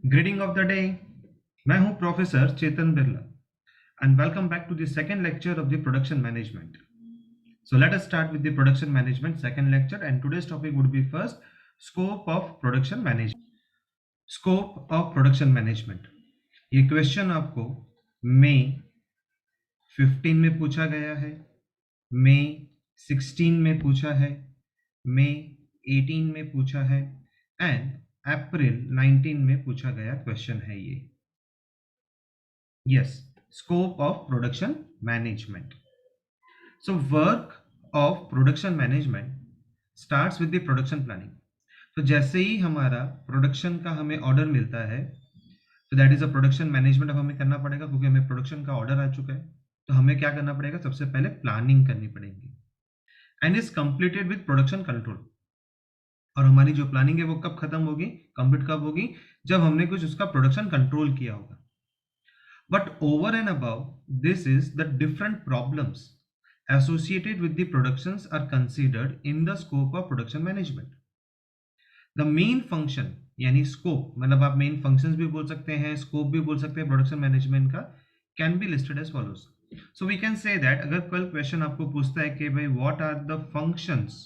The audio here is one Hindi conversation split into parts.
Greeting of the day. मैं हूं professor Chetan Birla and welcome back to the second lecture of the production management. So let us start with the production management second lecture, and today's topic would be first scope of production management. Scope of production management. ये क्वेश्चन आपको मई 15 में पूछा गया है, मई 16 में पूछा है, मई 18 में पूछा है एंड अप्रैल 19 में पूछा गया क्वेश्चन है ये. Yes, scope of production management. So work of production management starts with the production planning. तो जैसे ही हमारा प्रोडक्शन का हमें ऑर्डर मिलता है, तो that is a production management अब हमें करना पड़ेगा, क्योंकि हमें प्रोडक्शन का ऑर्डर आ चुका है. तो हमें क्या करना पड़ेगा? सबसे पहले प्लानिंग करनी पड़ेगी and is completed with production control. और हमारी जो प्लानिंग है वो कब खत्म होगी, कंप्लीट कब होगी? जब हमने कुछ उसका प्रोडक्शन कंट्रोल किया होगा. But over and above this is the different problems associated with the productions are considered in the scope of production management. The main function यानी scope, मतलब आप main functions भी बोल सकते हैं, scope भी बोल सकते हैं production management का, can be listed as follows. So we can say that अगर कल question आपको पूछता है कि भाई what are the functions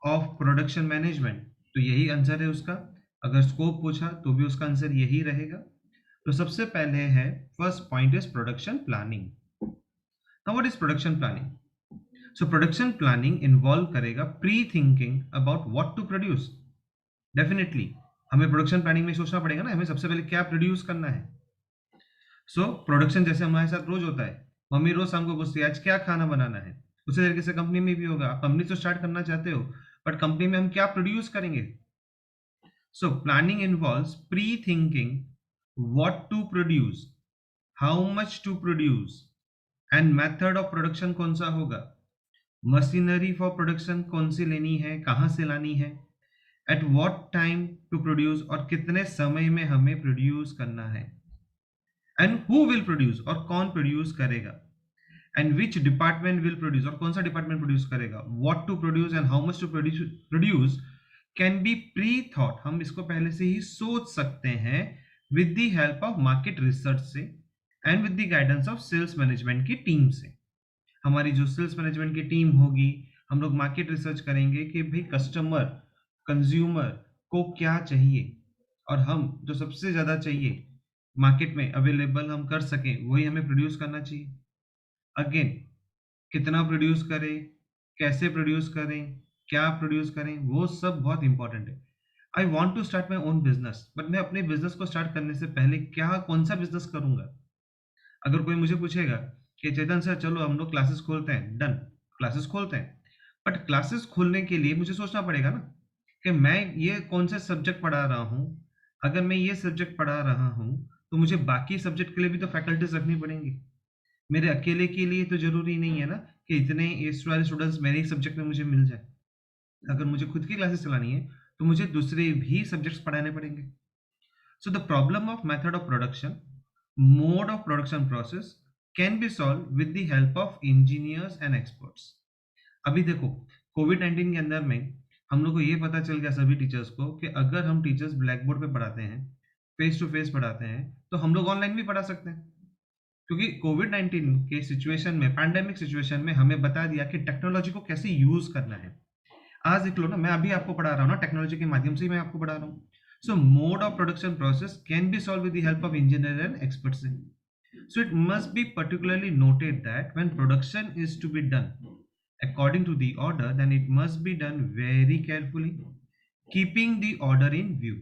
of production management, तो यही आंसर है उसका. अगर scope पूछा तो भी उसका आंसर यही रहेगा. तो सबसे पहले है first point is production planning. Now what is production planning? So production planning involve करेगा pre thinking about what to produce. Definitely हमें प्रोडक्शन प्लानिंग में सोचना पड़ेगा ना, हमें सबसे पहले क्या प्रोड्यूस करना है. सो प्रोडक्शन जैसे हमारे साथ रोज होता है, मम्मी रोज शाम को पूछती है आज क्या खाना बनाना है. उसी तरीके से कंपनी में भी होगा. आप कंपनी तो स्टार्ट करना चाहते हो, बट कंपनी में हम क्या प्रोड्यूस करेंगे? So planning involves pre thinking what to produce, how much to produce and method of production कौन सा होगा, मशीनरी फॉर प्रोडक्शन कौन सी लेनी है, कहां से लानी है, at what time to produce और कितने समय में हमें प्रोड्यूस करना है, and who will produce और कौन प्रोड्यूस करेगा, and which department will produce और कौन सा डिपार्टमेंट प्रोड्यूस करेगा, what to produce and how much to produce can be pre-thought. हम इसको पहले से ही सोच सकते हैं with the help of market research से and with the guidance of sales management की टीम से. हमारी जो सेल्स मैनेजमेंट की टीम होगी, हम लोग मार्केट रिसर्च करेंगे कि भाई कस्टमर कंज्यूमर को क्या चाहिए, और हम जो सबसे ज्यादा चाहिए मार्केट में अवेलेबल हम कर सकें वही हमें प्रोड्यूस करना चाहिए. अगेन कितना प्रोड्यूस करें, कैसे प्रोड्यूस करें, क्या प्रोड्यूस करें, वो सब बहुत इंपॉर्टेंट है. I want to start my own business, but मैं अपने बिजनेस को स्टार्ट करने से पहले क्या कौन सा बिजनेस करूंगा? अगर कोई मुझे पूछेगा कि चेतन सर चलो हम लोग क्लासेस खोलते हैं, डन, क्लासेस खोलते हैं. बट क्लासेस खोलने के लिए मुझे सोचना पड़ेगा ना कि मैं ये कौन से सब्जेक्ट पढ़ा रहा हूँ. अगर मैं ये सब्जेक्ट पढ़ा रहा हूँ तो मुझे बाकी सब्जेक्ट के लिए भी तो फैकल्टीज रखनी पड़ेंगी. मेरे अकेले के लिए तो जरूरी नहीं है ना कि इतने इस वाले स्टूडेंट्स मेरे ही सब्जेक्ट में मुझे मिल जाए. अगर मुझे खुद की क्लासेस चलानी है तो मुझे दूसरे भी सब्जेक्ट्स पढ़ाने पड़ेंगे. So the problem of method of production, mode of production process can be solve with the help of engineers and experts. अभी देखो कोविड-19 के अंदर में हम लोग को ये पता चल गया सभी टीचर्स को कि अगर हम टीचर्स ब्लैक बोर्ड पे पढ़ाते हैं, फेस टू फेस पढ़ाते हैं, तो हम लोग ऑनलाइन भी पढ़ा सकते हैं. क्योंकि कोविड-19 के सिचुएशन में, पैंडेमिक सिचुएशन में हमें बता दिया कि टेक्नोलॉजी को कैसे यूज करना है. आज देख लो ना, मैं अभी आपको पढ़ा रहा हूँ ना, टेक्नोलॉजी के माध्यम से ही मैं आपको पढ़ा रहा हूँ. So mode of production process can be solve with the help of engineer and experts. So it must be particularly noted that when production is to be done according to the order, then it must be done very carefully, keeping the order in view.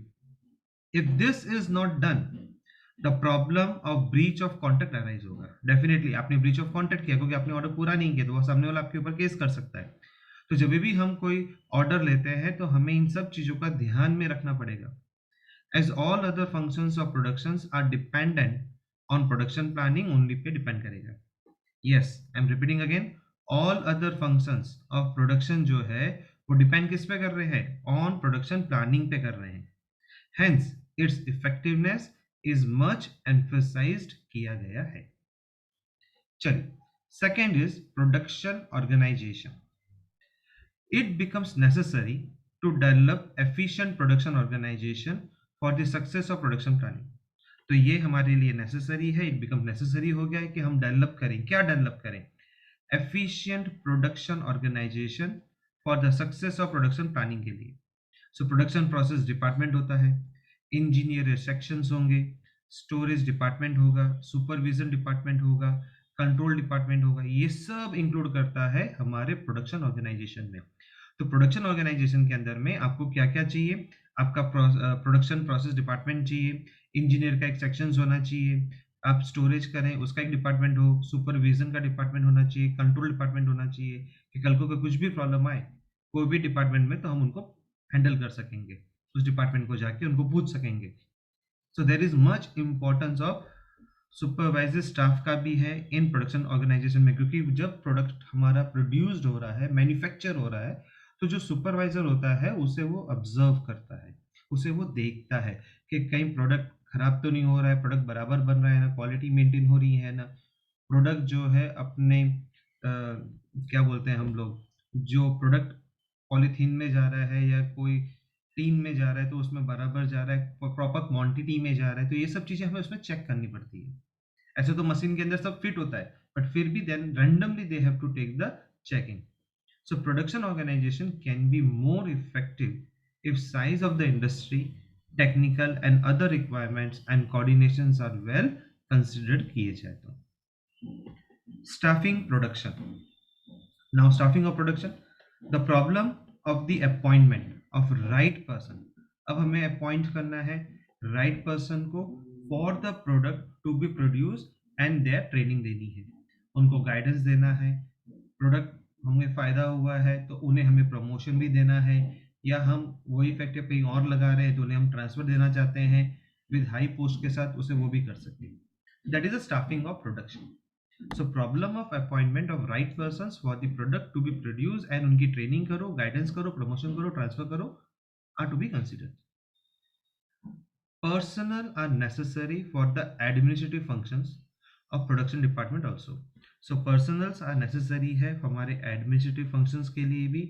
If this is not done, the problem of breach of contract arise होगा. डेफिनेटली आपने breach of contract किया क्योंकि आपने ऑर्डर पूरा नहीं किया, तो वो सामने वाला आपके ऊपर केस कर सकता है. तो जब भी हम कोई ऑर्डर लेते हैं तो हमें इन सब चीजों का ध्यान में रखना पड़ेगा. As all other functions of productions are dependent on production planning, only पे डिपेंड करेगा. Yes, I'm repeating again, all other functions of production जो है वो डिपेंड किस पे कर रहे हैं? On production planning पे कर रहे हैं. Hence, its effectiveness is much emphasized किया गया है. चलिए, second is production organization. It becomes necessary to develop efficient production organization for the success of production planning. तो ये हमारे लिए नेसेसरी है, इट बिकम नेसेसरी हो गया है कि हम डेवलप करें। क्या डेवलप करें? Efficient production organisation for the success of production planning के लिए। सो प्रोडक्शन प्रोसेस डिपार्टमेंट होता है, इंजीनियर सेक्शंस होंगे, स्टोरेज डिपार्टमेंट होगा, सुपरविजन डिपार्टमेंट होगा, कंट्रोल डिपार्टमेंट होगा। ये सब इंक्लूड करता है हमारे प्रोडक्शन ऑर्गेनाइजेशन में। तो प्रोडक्शन ऑर्गेनाइजेशन के अंदर में आपको क्या क्या चाहिए? आपका प्रोडक्शन प्रोसेस डिपार्टमेंट चाहिए, इंजीनियर का एक सेक्शन होना चाहिए, आप स्टोरेज करें उसका एक डिपार्टमेंट हो, सुपरविजन का डिपार्टमेंट होना चाहिए, कंट्रोल डिपार्टमेंट होना चाहिए कि कल को कुछ भी प्रॉब्लम आए कोई भी डिपार्टमेंट में तो हम उनको हैंडल कर सकेंगे, उस डिपार्टमेंट को जाके उनको पूछ सकेंगे। So there is much importance of supervisor staff का भी है इन प्रोडक्शन ऑर्गेनाइजेशन में, क्योंकि जब प्रोडक्ट हमारा प्रोड्यूस्ड हो रहा है, मैन्युफैक्चर हो रहा है, तो जो सुपरवाइजर होता है उसे वो ऑब्जर्व करता है, उसे वो देखता है कि कहीं प्रोडक्ट खराब तो नहीं हो रहा है, प्रोडक्ट बराबर बन रहा है ना, क्वालिटी मेंटेन हो रही है ना, प्रोडक्ट जो है अपने क्या बोलते हैं हम लोग, जो प्रोडक्ट पॉलीथीन में जा रहा है या कोई टीन में जा रहा है तो उसमें बराबर जा रहा है, प्रॉपर क्वांटिटी में जा रहा है, तो ये सब चीजें हमें उसमें चेक करनी पड़ती है। ऐसे तो मशीन के अंदर सब फिट होता है, बट फिर भी then randomly they have to take the checking. So production organization can be more effective if size of the industry, technical and other requirements and coordinations are well considered किए जाए तो। Staffing production. Now staffing of production, the problem of the appointment of right person. अब हमें अपॉइंट करना है right person को for the product to be produced and their training देनी है, उनको गाइडेंस देना है, प्रोडक्ट हमें फायदा हुआ है तो उन्हें हमें प्रमोशन भी देना है, या हम वही फैक्टर कहीं और लगा रहे हैं तो उन्हें हम ट्रांसफर देना चाहते हैं विद हाई पोस्ट के साथ, उसे वो भी कर सकते हैं। That is a staffing of production. So problem of appointment of right persons for the product to be produce and उनकी ट्रेनिंग करो, गाइडेंस करो, प्रमोशन करो, ट्रांसफर करो, are to be considered. Personnel are necessary for the administrative functions of production department also. So personnels are necessary है हमारे administrative functions के लिए भी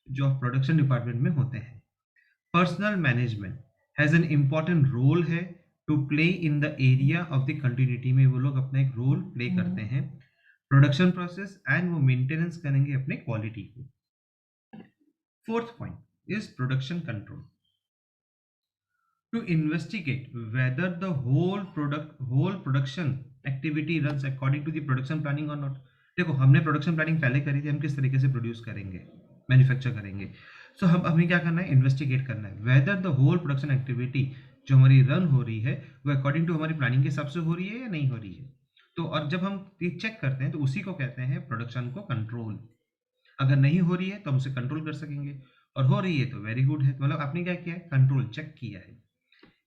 जो production department में होते हैं। Personnel management has an important role है to play in the area of the continuity में वो लोग अपना एक role play करते हैं production process and वो maintenance करेंगे अपने quality को। Fourth point is production control. To investigate whether the whole production activity runs according to the production planning or not. देखो हमने प्रोडक्शन प्लानिंग पहले करी थी, हम किस तरीके से प्रोड्यूस करेंगे, मैन्युफैक्चर करेंगे। सो हम हमें क्या करना है, इन्वेस्टिगेट करना है whether the whole production activity जो हमारी रन हो रही है वो अकॉर्डिंग टू हमारी प्लानिंग के हिसाब से हो रही है या नहीं हो रही है। तो और जब हम ये चेक करते हैं तो उसी को कहते हैं प्रोडक्शन को कंट्रोल। अगर नहीं हो रही है तो हम उसे कंट्रोल कर सकेंगे, और हो रही है तो वेरी गुड है, मतलब आपने क्या किया है, कंट्रोल चेक किया है।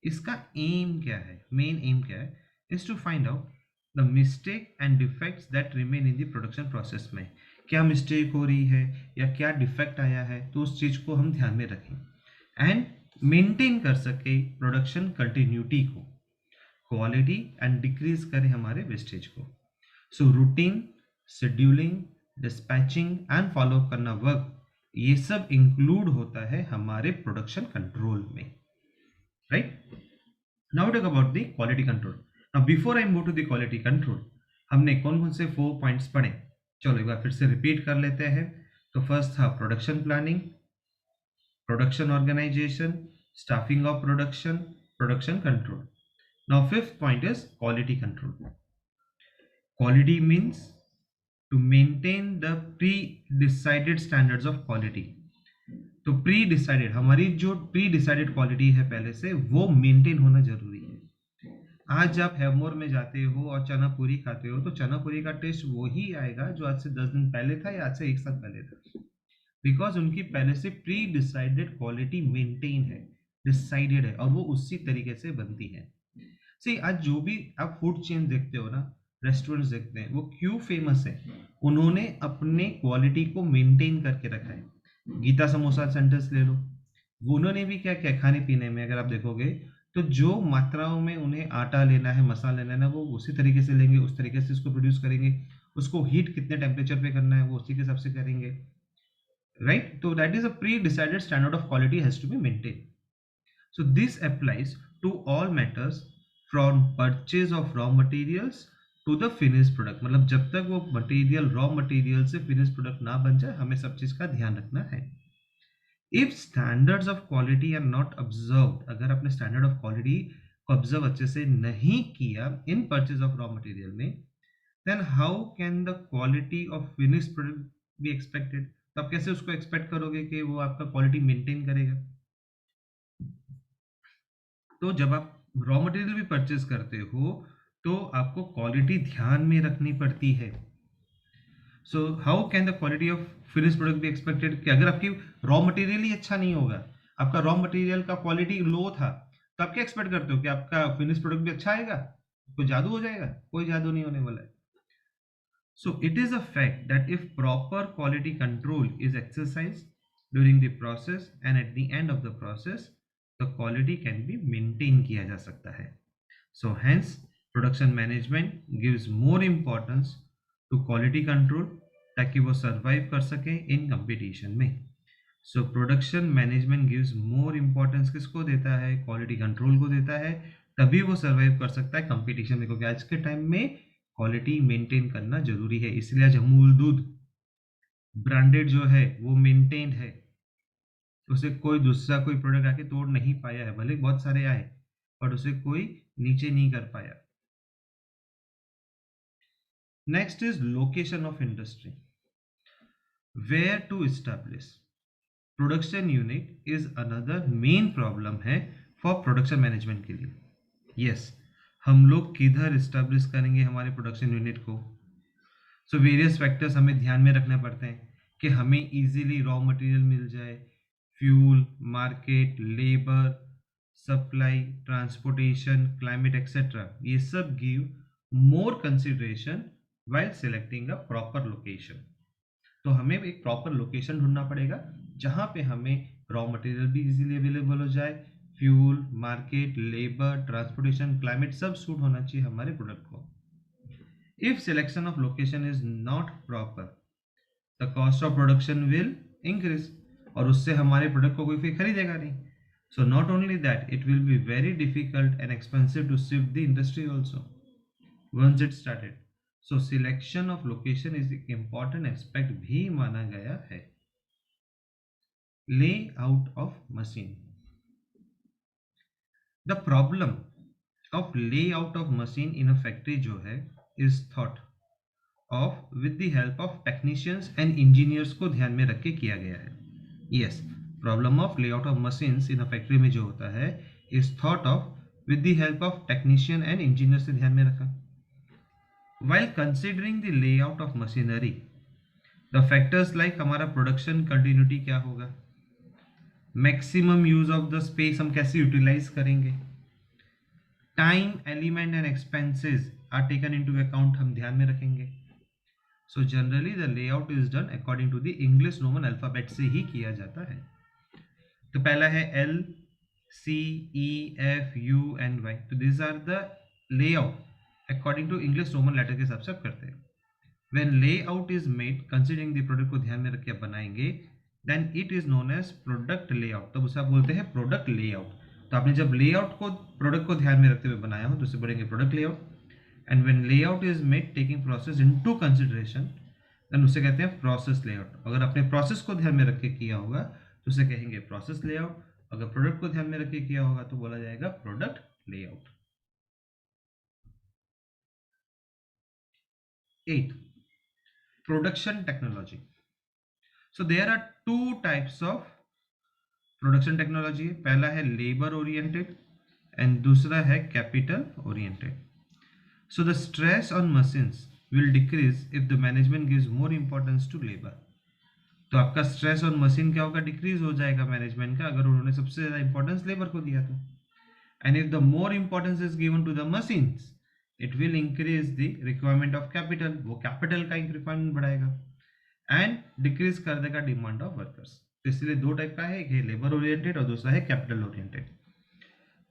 इसका एम क्या है, मेन एम क्या है, is to find out the mistake and defects that remain in the production process में। क्या मिस्टेक हो रही है या क्या डिफेक्ट आया है, तो उस चीज को हम ध्यान में रखें एंड मेंटेन कर सके प्रोडक्शन कंटिन्यूटी को, क्वालिटी एंड डिक्रीज करें हमारे वेस्टेज को। So routine, scheduling, dispatching and follow करना वर्क, ये सब इंक्लूड होता है हमारे प्रोडक्शन कंट्रोल में, right? Now we talk about the quality control. Now before I move to the quality control, हमने कौन कौन से 4 पॉइंट्स पढ़े, चलो एक बार फिर से रिपीट कर लेते हैं। तो फर्स्ट था production planning, production organisation, staffing of production, production control. Now fifth point is quality control. Quality means to maintain the pre decided standards of quality. तो प्री डिसाइडेड, हमारी जो प्री डिसाइडेड क्वालिटी है पहले से, वो मेंटेन होना जरूरी है। आज आप हैवमोर में जाते हो और चना पूरी खाते हो तो चना पूरी का टेस्ट वही आएगा जो आज से 10 दिन पहले था या आज से 1 साल पहले था, बिकॉज उनकी पहले से प्री डिसाइडेड क्वालिटी मेंटेन है, डिसाइडेड है, और वो उसी तरीके से बनती है। सी आज जो भी आप फूड चेन देखते हो ना, रेस्टोरेंट्स देखते हैं, वो क्यों फेमस है, उन्होंने अपने क्वालिटी को मेंटेन करके रखा है। गीता समोसा सेंटर्स ले लो, वो उन्होंने भी क्या क्या खाने पीने में अगर आप देखोगे तो जो मात्राओं में उन्हें आटा लेना है, मसाला लेना है, वो उसी तरीके से लेंगे, उस तरीके से इसको प्रोड्यूस करेंगे, उसको हीट कितने टेम्परेचर पे करना है वो उसी के हिसाब से करेंगे, राइट? तो that is a pre decided standard of quality has to be maintain. So this applies to all matters from purchase of raw materials to the finish product. मतलब जब तक वो मटेरियल रॉ मटेरियल से फिनिश प्रोडक्ट ना बन जाए, हमें सब चीज का ध्यान रखना है। If standards of quality are not observed, अगर आपने स्टैंडर्ड ऑफ क्वालिटी को ऑब्जर्व अच्छे से नहीं किया in purchase of raw material में, then how can the quality of finish product be expected. तो आप कैसे उसको एक्सपेक्ट करोगे कि वो आपका क्वालिटी मेंटेन करेगा। तो जब आप रॉ मटेरियल भी परचेज करते हो तो आपको क्वालिटी ध्यान में रखनी पड़ती है। So how can the quality of finish product be expected, कि अगर आपकी रॉ मटेरियल ही अच्छा नहीं होगा, आपका रॉ मटेरियल का क्वालिटी लो था, तो आप क्या एक्सपेक्ट करते हो कि आपका फिनिश प्रोडक्ट भी अच्छा आएगा? कोई जादू हो जाएगा? कोई जादू नहीं होने वाला है। So it is a fact that if proper quality control is exercised during the process and at the end of the process, the quality can be maintained किया जा सकता है। So hence production management gives more importance to quality control ताकि वो survive कर सके in competition में। So production management gives more importance किसको देता है? quality control को देता है, तभी वो survive कर सकता है competition में, क्योंकि आज के टाइम में क्वालिटी मेंटेन करना जरूरी है। इसलिए आज अमूल दूध ब्रांडेड जो है वो मेंटेन्ड है, उसे कोई दूसरा कोई प्रोडक्ट आके तोड़ नहीं पाया है, भले बहुत सारे आए पर उसे कोई नीचे नहीं कर पाया। Next is location of industry, where to establish production unit is another main problem है फॉर प्रोडक्शन मैनेजमेंट के लिए। यस, हम लोग किधर एस्टैब्लिश करेंगे हमारे प्रोडक्शन यूनिट को? सो वेरियस फैक्टर्स हमें ध्यान में रखने पड़ते हैं कि हमें इजीली रॉ मटेरियल मिल जाए, fuel, market, labour, supply, transportation, climate etcetera, ये सब give more consideration while selecting a proper location. तो हमें एक प्रॉपर लोकेशन ढूंढना पड़ेगा जहां पे हमें रॉ मटेरियल भी इजीली अवेलेबल हो जाए, fuel, market, labour, transportation, climate सब सूट होना चाहिए हमारे प्रोडक्ट को। If selection of location is not proper, the cost of production will increase, और उससे हमारे प्रोडक्ट को कोई फिर खरीदेगा नहीं। So not only that, it will be very difficult and expensive to shift the industry also once it started. So selection of location is एक important aspect भी माना गया है। Layout of machine. The problem of layout of machine in a factory जो है is thought of with the help of technicians and engineers को ध्यान में रख के किया गया है। Yes, problem of layout of machines in a factory में जो होता है is thought of with the help of technician and engineer से ध्यान में रखा। While considering the layout of machinery, the factors like हमारा प्रोडक्शन कंटिन्यूटी क्या होगा, maximum use of the space हम कैसे यूटिलाइज करेंगे, time, element and expenses are taken into account हम ध्यान में रखेंगे। So generally the layout is done according to the English Roman alphabet से ही किया जाता है। तो पहला है L, C, E, F, U and Y। तो these are the layout according to English Roman letter के हिसाब से आप करते हैं। When layout is made considering the product को ध्यान में रख के आप बनाएंगे, then it is known as product layout। तब उसे आप बोलते हैं product layout। तो आपने जब layout को प्रोडक्ट को ध्यान में रखते हुए बनाया हो तो उसे बोलेंगे product layout। And when layout is made taking process into consideration, then उसे कहते हैं प्रोसेस लेआउट। अगर आपने प्रोसेस को ध्यान में रख के किया होगा तो उसे कहेंगे प्रोसेस लेआउट, अगर प्रोडक्ट को ध्यान में रख के किया होगा तो बोला जाएगा product layout. 8, production technology. So there are two types of production technology. पहला है लेबर ओरिएंटेड एंड दूसरा है capital oriented. So the stress on machines will decrease if the management gives more importance to labor। तो आपका स्ट्रेस ऑन मशीन क्या होगा? डिक्रीज हो जाएगा मैनेजमेंट का, अगर उन्होंने सबसे ज्यादा इंपॉर्टेंस लेबर को दिया तो। And if the more importance is given to the machines, it will increase the requirement of capital, वो कैपिटल का एक रिक्वायरमेंट बढ़ाएगा एंड डिक्रीज कर देगा डिमांड ऑफ वर्कर्स। तो इसलिए दो टाइप का है, एक है लेबर ओरिएंटेड और दूसरा है कैपिटल ओरिएंटेड।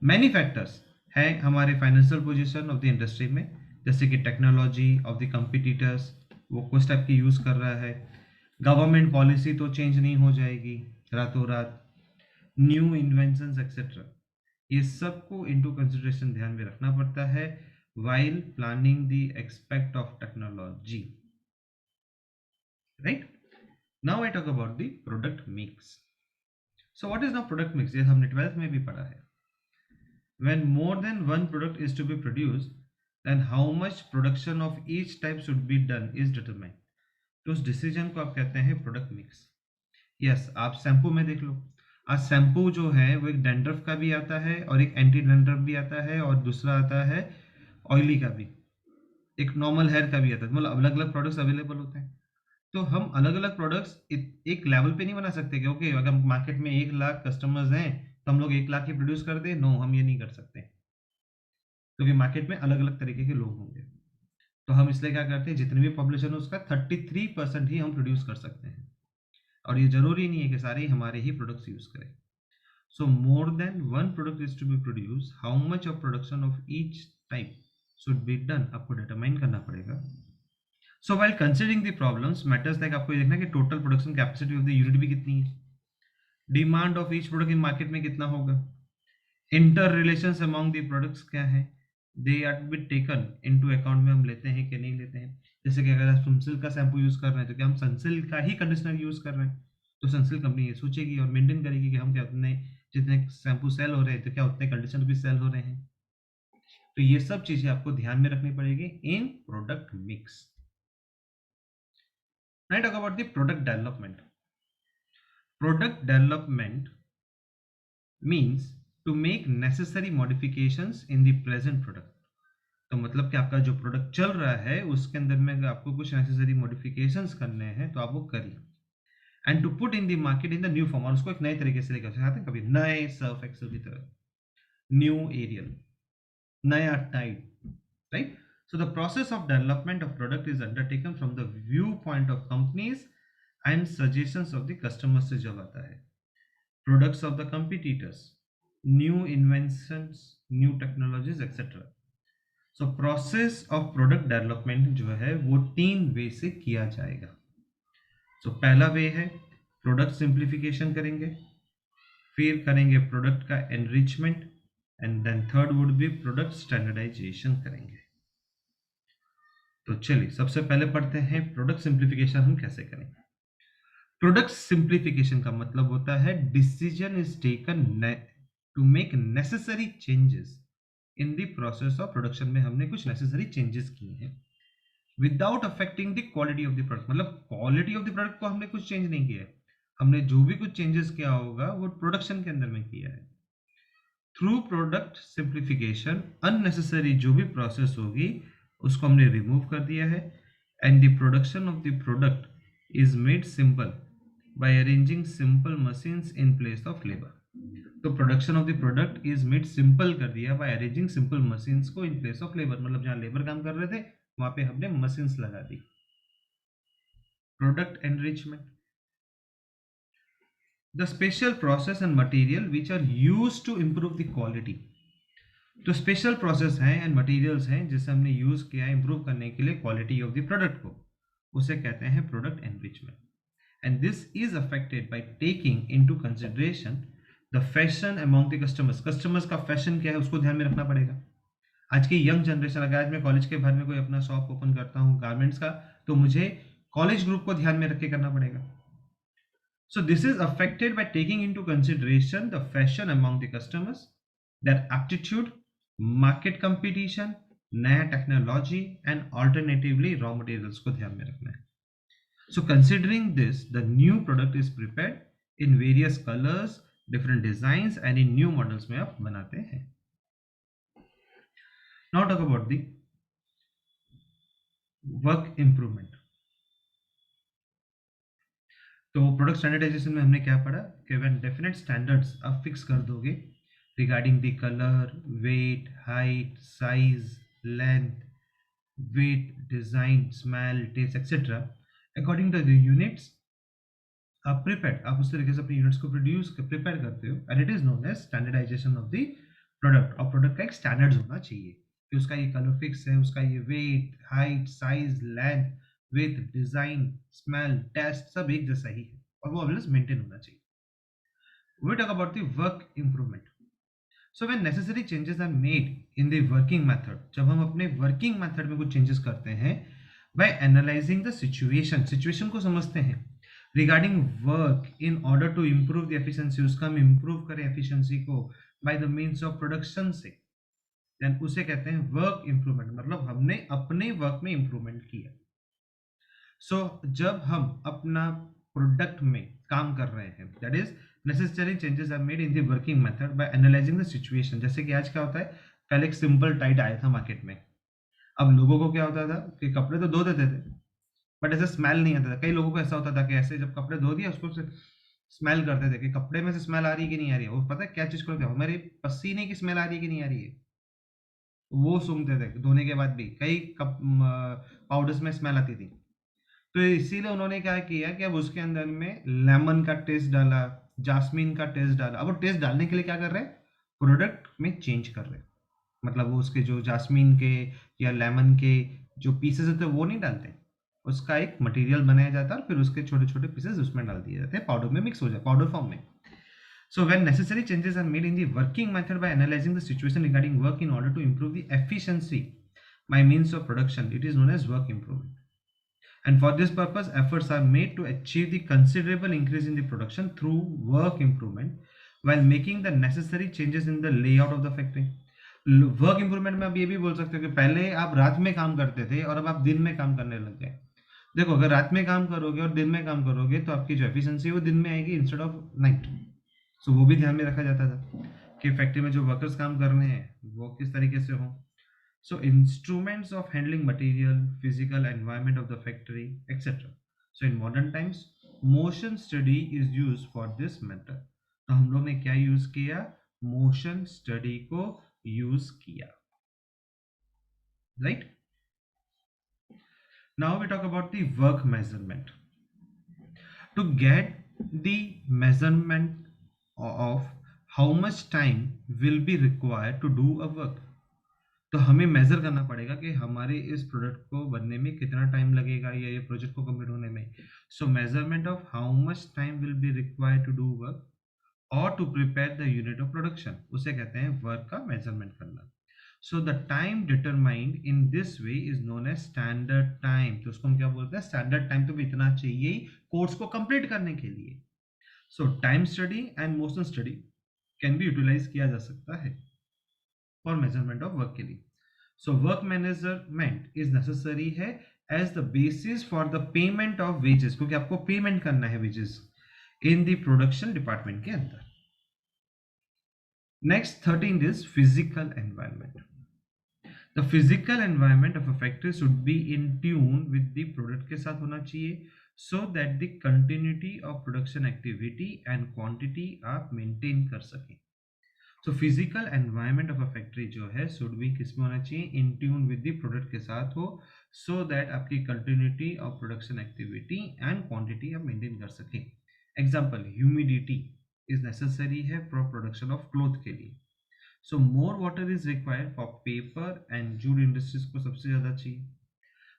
मैनी फैक्टर्स है हमारे financial position of the industry में, जैसे कि टेक्नोलॉजी ऑफ द कंपिटिटर्स वो किस टाइप की यूज कर रहा है, गवर्नमेंट पॉलिसी तो चेंज नहीं हो जाएगी रातों रात, न्यू इन्वेंशंस एक्सेट्रा। ये सबको इनटू कंसिडरेशन ध्यान में रखना पड़ता है while planning the aspect of technology, right? Now I talk about the product mix. So what is now product mix? ये हमने 12th में भी पढ़ा है. When more than one product is to be produced, then how much production of each type should be done is determined. तो उस डिसीजन को आप कहते हैं प्रोडक्ट मिक्स. यस, आप शैम्पू में देख लो. आज शैम्पू जो है वो एक डैंड्रफ का भी आता है और एक एंटी डैंड्रफ भी आता है और दूसरा आता है ऑयली का भी, एक नॉर्मल हेयर का भी आता है. मतलब अलग अलग प्रोडक्ट्स अवेलेबल होते हैं. तो हम अलग अलग प्रोडक्ट्स एक लेवल पे नहीं बना सकते कि ओके अगर मार्केट में 1 लाख कस्टमर्स हैं तो हम लोग 1 लाख ही प्रोड्यूस कर दें. नो, हम ये नहीं कर सकते क्योंकि मार्केट में अलग अलग तरीके के लोग होंगे. तो हम इसलिए क्या करते हैं, जितनी भी पॉपुलेशन है उसका 33% ही हम प्रोड्यूस कर सकते हैं. और ये जरूरी नहीं है कि सारे ही हमारे ही प्रोडक्ट्स यूज करें. So more than one product is to be produce, how much of production of each type should be done, आपको डिटरमाइन करना पड़ेगा. So while considering the problems matters like, आपको ये देखना कि total production capacity of the unit भी कितनी है, demand of each product in market में कितना होगा, inter relations among the products क्या है, they are be taken into account में हम लेते हैं कि नहीं लेते हैं. जैसे कि अगर आप सनसिल्क का शैम्पू यूज कर रहे हैं तो क्या हम सनसिल्क का ही कंडीशनर यूज कर रहे हैं, तो सनसिल्क कंपनी ये सोचेगी और मेंटेन करेगी कि हम क्या उतने जितने शैम्पू सेल हो रहे हैं तो क्या उतने कंडीशनर भी सेल हो रहे हैं. तो ये सब चीजें आपको ध्यान में रखनी पड़ेगी in product mix. Now talk about the product development. Product development means to make necessary modifications in the present product. तो मतलब कि आपका जो प्रोडक्ट चल रहा है उसके अंदर में अगर आपको कुछ नेसेसरी मॉडिफिकेशंस करने हैं तो आप वो करिए. And to put in the market in the new form, और उसको एक नए तरीके से लेकर आते हैं. कभी नए सर्फ एक्सेल की तरह, न्यू एरियल, नया type, right? So the process of development of product is undertaken from the viewpoint of companies and suggestions of the customers से जब आता है, products of the competitors, new inventions, new technologies, etc. So process of product development जो है वो 3 वे से किया जाएगा. So पहला वे है प्रोडक्ट सिंप्लीफिकेशन करेंगे, फिर करेंगे प्रोडक्ट का enrichment, and then third would be product standardisation करेंगे. तो चलिए सबसे पहले पढ़ते हैं प्रोडक्ट सिंप्लीफिकेशन हम कैसे करें. प्रोडक्ट सिंप्लीफिकेशन का मतलब होता है decision is taken to make necessary changes in the process of production. में हमने कुछ नेसेसरी चेंजेस किए हैं without affecting the quality of the product. मतलब क्वालिटी ऑफ द प्रोडक्ट को हमने कुछ चेंज नहीं किया है, हमने जो भी कुछ चेंजेस किया होगा वो प्रोडक्शन के अंदर में किया है. थ्रू प्रोडक्ट सिंप्लीफिकेशन अननेसेसरी जो भी प्रोसेस होगी उसको हमने रिमूव कर दिया है. And the production of the product is made simple by arranging simple machines in place of labour. तो production of the product is made simple कर दिया बाय अरेंजिंग सिंपल मशीन्स को इन प्लेस ऑफ लेबर. मतलब जहां लेबर काम कर रहे थे वहां पे हमने मशीन्स लगा दी. Product enrichment, the special process and material which are used to improve the quality. तो स्पेशल प्रोसेस हैं एंड मटेरियल्स हैं जिसे हमने यूज किया है इंप्रूव करने के लिए क्वालिटी ऑफ द प्रोडक्ट को, उसे कहते हैं product enrichment. And this is affected by taking into consideration the fashion among the customers. Customers का फैशन क्या है उसको ध्यान में रखना पड़ेगा. आज की यंग जनरेशन, अगर आज मैं कॉलेज के बाहर में कोई अपना शॉप ओपन करता हूँ गारमेंट्स का, तो मुझे कॉलेज ग्रुप को ध्यान में रख के करना पड़ेगा. So this is affected by taking into consideration the fashion among the customers, their aptitude, market competition, नया technology and alternatively raw materials को ध्यान में रखना है. So considering this the new product is prepared in various colours, different designs and in new models में आप बनाते हैं. Now talk about the work improvement. तो प्रोडक्ट स्टैंडर्डाइजेशन में हमने क्या पढ़ा कि व्हेन डेफिनेट स्टैंडर्ड्स आप फिक्स कर दोगे regarding the colour, weight, height, size, length, weight, design, smell, taste, etc. According to the units, आप प्रिपेयर, आप उस तरीके से अपने यूनिट्स को प्रिपेयर करते हो, and it is known as standardisation of the product. और प्रोडक्ट का एक स्टैंडर्ड्स होना चाहिए कि उसका ये कलर फिक्स है, उसका ये weight, height, size, length, width, design, smell, taste सब एक जैसा ही है और वो ऑलवेज मेंटेन होना चाहिए. We talk about the work improvement. So when necessary changes are made in the working method, जब हम अपने वर्किंग मेथड में कुछ चेंजेस करते हैं, बाय एनालाइजिंग द सिचुएशन को समझते हैं, regarding work in order to improve the efficiency, उसका हम इम्प्रूव करें एफिशिएंसी को by the means of production से, देन उसे कहते हैं वर्क इंप्रूवमेंट, मतलब हमने अपने वर्क में इंप्रूवमेंट किया। जब हम अपना प्रोडक्ट में काम कर रहे हैं, that is necessary changes are made in the working method by analysing the situation. जैसे कि आज क्या होता है, कल एक सिंपल टाइट आया था मार्केट में, अब लोगों को क्या होता था कि कपड़े तो धो देते थे बट ऐसे स्मेल नहीं आता था। कई लोगों को ऐसा होता था कि ऐसे जब कपड़े धो दिया उसको स्मेल करते थे कि कपड़े में से स्मेल आ रही है कि नहीं आ रही है, वो पता है क्या चीज को, क्या हमारे पसीने की स्मेल आ रही है कि नहीं आ रही है, वो सूंघते थे धोने के बाद भी। कई कप पाउडर्स में स्मेल आती थी, तो इसीलिए उन्होंने क्या किया कि अब उसके अंदर में लेमन का टेस्ट डाला, जास्मीन का टेस्ट डाला। अब वो टेस्ट डालने के लिए क्या कर रहे हैं, प्रोडक्ट में चेंज कर रहे हैं, मतलब वो उसके जो जास्मीन के या लेमन के जो पीसेस होते हैं वो नहीं डालते, उसका एक मटेरियल बनाया जाता है और फिर उसके छोटे छोटे पीसेस उसमें डाल दिए जाते हैं, पाउडर में मिक्स हो जाए, पाउडर फॉर्म में। So when necessary changes are made in the working method by analyzing the situation regarding work in order to improve the efficiency by means of production, it is known as work improvement. And for this purpose, efforts are made to achieve the considerable increase in the production through work improvement while making the necessary changes in the layout of the factory. Work improvement में आप ये भी बोल सकते हो कि पहले आप रात में काम करते थे और अब आप दिन में काम करने लग गए। देखो, अगर रात में काम करोगे और दिन में काम करोगे तो आपकी जो एफिशिएंसी वो दिन में आएगी इंस्टेड ऑफ नाइट। सो वो भी ध्यान में रखा जाता था कि फैक्ट्री में जो वर्कर्स काम कर रहे हैं वो किस तरीके से हों। So instruments of handling material, physical environment of the factory, etc. So in modern times, motion study is used for this matter. तो हम लोग ने क्या यूज किया, मोशन स्टडी को यूज किया, right. Now we talk about the work measurement. To get the measurement of how much time will be required to do a work, तो हमें मेजर करना पड़ेगा कि हमारे इस प्रोडक्ट को बनने में कितना टाइम लगेगा या ये प्रोजेक्ट को कंप्लीट होने में। So measurement of how much time will be required to do work और to prepare the unit of production, उसे कहते हैं वर्क का मेजरमेंट करना। So the time determined in this way is known as standard time. तो उसको हम क्या बोलते हैं, स्टैंडर्ड टाइम तो भी इतना चाहिए ही कोर्स को कंप्लीट करने के लिए। So time study and motion study can be utilise किया जा सकता है फॉर मेजरमेंट ऑफ वर्क के लिए। So work management is necessary है as the basis for the payment of wages, क्योंकि आपको पेमेंट करना है wages in the production department के अंदर। Next 13 is physical environment. The physical environment of a factory should be in tune with the product के साथ होना चाहिए, so that the continuity of production activity and quantity आप maintain कर सकें। So physical environment of a factory जो है should be किस में होना चाहिए, in tune with the product के साथ हो, so that आपकी continuity of production activity and quantity आप maintain कर सकें। Example, humidity is necessary है for production of cloth के लिए। So more water is required for paper and jute industries को सबसे ज़्यादा चाहिए।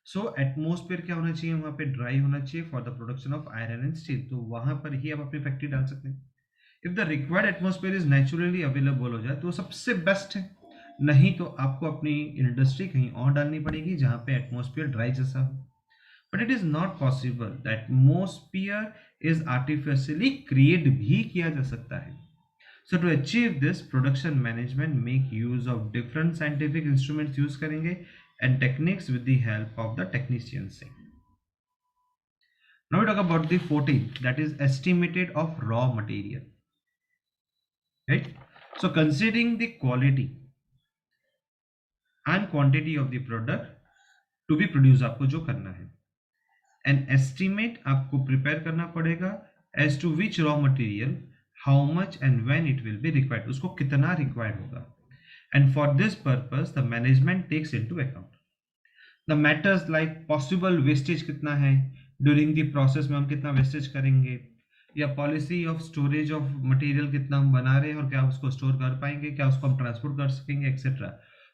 सो एटमोस्फेयर क्या होना चाहिए, वहां पे ड्राई होना चाहिए for the production of iron and steel, तो वहां पर ही आप अपनी फैक्ट्री डाल सकते हैं। If the required atmosphere is naturally available हो जाए तो सबसे बेस्ट है, नहीं तो आपको अपनी इंडस्ट्री कहीं और डालनी पड़ेगी जहां पे एटमोस्फेयर ड्राई जैसा हो। But it is not possible, the atmosphere is artificially create भी किया जा सकता है। So to achieve this, production management make use of different scientific instruments use करेंगे and techniques with the help of the technicians. Now we talk about the 14th, that is estimated of raw material, right? So considering the quality and quantity of the product to be produced, आपको जो करना है, an estimate आपको prepare करना पड़ेगा as to which raw material, how much and when it will be required, उसको कितना required होगा। And for this purpose the management takes into account the matters like possible wastage कितना है, during the process में हम कितना wastage करेंगे, या policy of storage of material कितना हम बना रहे हैं और क्या उसको स्टोर कर पाएंगे, क्या उसको हम ट्रांसपोर्ट कर सकेंगे, एक्सेट्रा।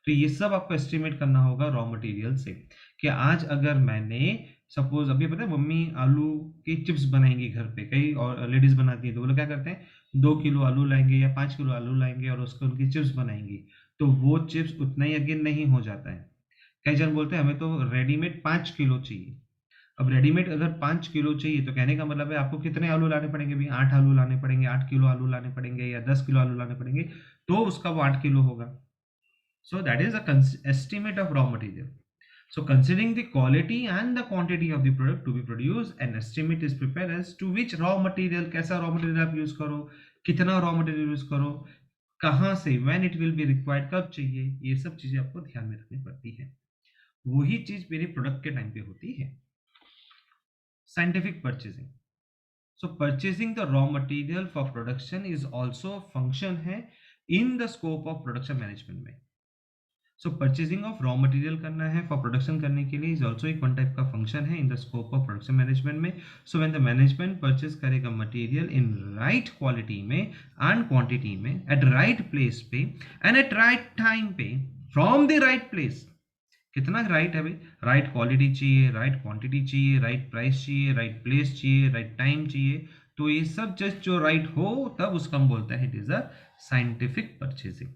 तो ये सब आपको एस्टिमेट करना होगा रॉ मटेरियल से, कि आज अगर मैंने सपोज अभी पता है मम्मी आलू की चिप्स बनाएंगी घर पे, कई और लेडीज बनाती है, तो वो लोग क्या करते हैं 2 किलो आलू लाएंगे या 5 किलो आलू लाएंगे और उसको उनकी चिप्स बनाएंगी, तो वो चिप्स उतना ही अगेन नहीं हो जाता है। कई जन बोलते हैं हमें तो रेडीमेड 5 किलो चाहिए। अब रेडीमेड अगर 5 किलो चाहिए तो कहने का मतलब है आपको कितने आलू लाने पड़ेंगे भी, 8 आलू लाने पड़ेंगे, 8 किलो आलू लाने पड़ेंगे या 10 किलो आलू लाने पड़ेंगे, तो उसका वो 8 किलो होगा। So that is a estimate of raw material. So considering the quality and the quantity of the product to be produced, an estimate is prepared as to which raw material, कैसा raw material आप यूज करो, कितना raw material यूज करो, कहाँ से, when it will be required, कब चाहिए, ये सब चीजें आपको ध्यान में रखनी पड़ती है। वही चीज मेरी प्रोडक्ट के टाइम पे होती है। Scientific purchasing. So purchasing the raw material for production is also function है in the scope of production management में। So purchasing of raw material करना है फॉर प्रोडक्शन करने के लिए इज ऑल्सो एक वन टाइप का फंक्शन है in the scope of production management में। So when the management purchase करेगा मटेरियल इन राइट क्वालिटी में एंड क्वांटिटी में, एट राइट प्लेस पे एंड एट राइट टाइम पे, फ्रॉम द राइट प्लेस, कितना राइट है भाई, राइट क्वालिटी चाहिए, राइट क्वांटिटी चाहिए, राइट प्राइस चाहिए, राइट प्लेस चाहिए, राइट टाइम चाहिए, तो ये सब जस्ट जो राइट हो तब उसका हम बोलते हैं it is a scientific purchasing.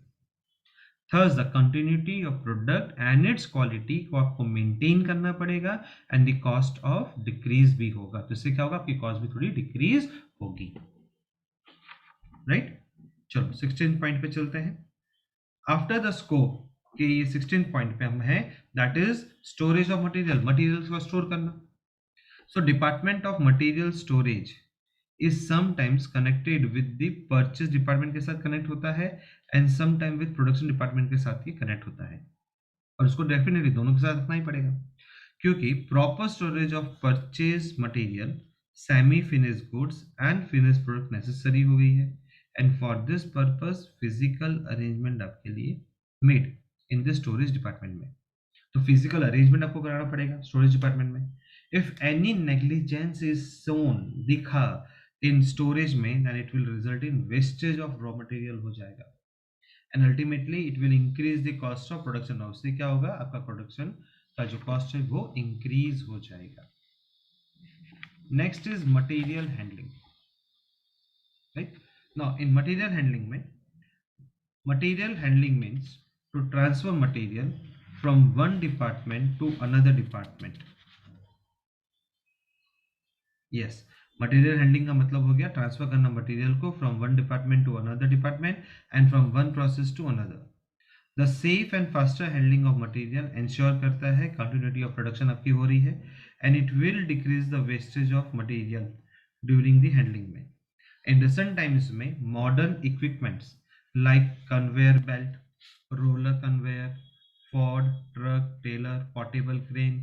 Thus the continuity of product and its quality को आपको मेंटेन करना पड़ेगा and the cost of decrease भी होगा, तो इससे क्या होगा आपकी कॉस्ट भी थोड़ी डिक्रीज होगी, राइट। चलो 16 पॉइंट पे चलते हैं। आफ्टर द स्कोप के ये 16 पॉइंट पे हम हैं, that is storage of material, materials को स्टोर करना। So department of material storage is sometimes connected with the purchase department के साथ कनेक्ट होता है and sometime with production department के साथ ही कनेक्ट होता है, और उसको डेफिनेटली दोनों के साथ रखना ही पड़ेगा, क्योंकि proper storage of purchase material, semi finish goods and finish product necessary हो गई है, and for this purpose physical arrangement आपके लिए made in the storage department में। तो फिजिकल अरेंजमेंट आपको कराना पड़ेगा स्टोरेज डिपार्टमेंट में। If any negligence is shown, दिखा इन स्टोरेज में, then it will result in wastage of raw material हो जाएगा and ultimately it will increase the cost of production. उससे क्या होगा आपका प्रोडक्शन का जो कॉस्ट है वो इंक्रीज हो जाएगा। Next is material handling, right. Now in material handling means to transfer material from one department to another department. Yes, material handling का मतलब हो गया ट्रांसफर करना मटेरियल को from one department to another department and from one process to another. The safe and faster handling of material ensure करता है कंटिन्यूटी ऑफ प्रोडक्शन आपकी हो रही है and it will decrease the wastage of material during the handling में। इन रिसेंट टाइम्स में modern equipments like conveyor belt, roller conveyor, fork truck, trailer, portable crane,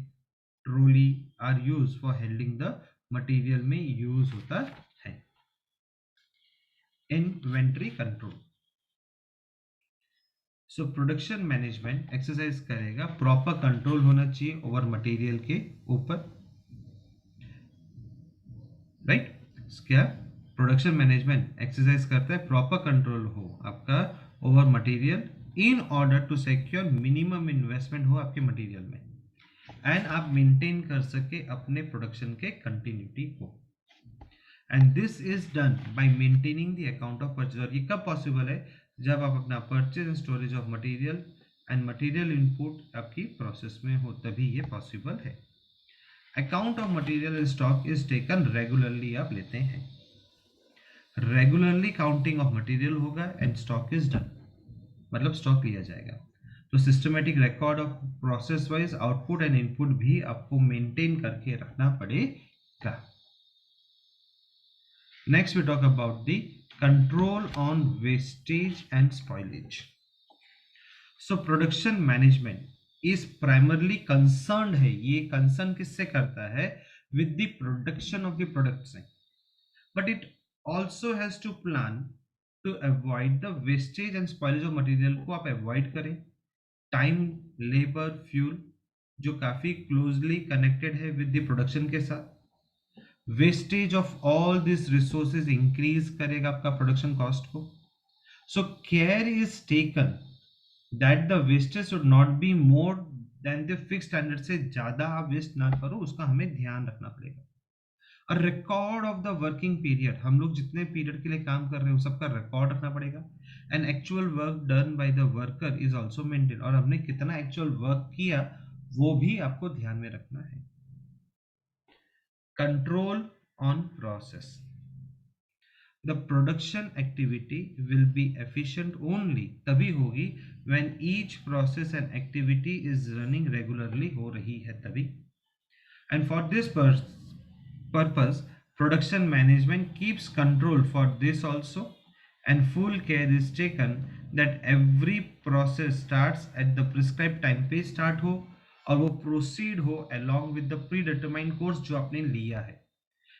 trolley are use for handling the material में यूज होता है। Inventory control. So production management exercise करेगा प्रॉपर कंट्रोल होना चाहिए ओवर मटेरियल के ऊपर, राइट। क्या प्रोडक्शन मैनेजमेंट एक्सरसाइज करता है प्रॉपर कंट्रोल हो आपका over material in order to secure minimum investment हो आपके मटेरियल में एंड आप मेंटेन कर सके अपने प्रोडक्शन के कंटिन्यूटी को। And this is done by maintaining the account of purchase. और ये कब पॉसिबल है, जब आप अपना purchase and storage of material and material input आपकी प्रोसेस में हो, तभी ये पॉसिबल है। Account of material stock is taken regularly, आप लेते हैं रेगुलरली, काउंटिंग ऑफ मटेरियल होगा एंड स्टॉक इज डन, मतलब स्टॉक लिया जाएगा। तो systematic record of process wise output and input भी आपको मेंटेन करके रखना पड़ेगा। Next we talk about the control on wastage and spoilage. So production management is primarily concerned है, ये कंसर्न किससे करता है, with the production of the products, but it also has to plan to avoid the wastage and spoilage of material को आप अवॉइड करें। टाइम, लेबर, फ्यूल जो काफी क्लोजली कनेक्टेड है विद द प्रोडक्शन के साथ, wastage of all this resources increase करेगा आपका प्रोडक्शन कॉस्ट को। So care is taken that the wastage should not be more than the fix standard से ज्यादा आप वेस्ट ना करो, उसका हमें ध्यान रखना पड़ेगा। और record of the working period, हम लोग जितने पीरियड के लिए काम कर रहे हैं वो सबका रिकॉर्ड रखना पड़ेगा। And actual work done by the worker is also maintain, और हमने कितना एक्चुअल वर्क किया वो भी आपको ध्यान में रखना है। Control on process, the production activity will be efficient only तभी होगी when each process and activity is running regularly, हो रही है तभी। And for this purpose, production management keeps control for this also, and full care is taken that every process starts at the prescribed time पे start हो और वो proceed हो along with the predetermined course जो आपने लिया है,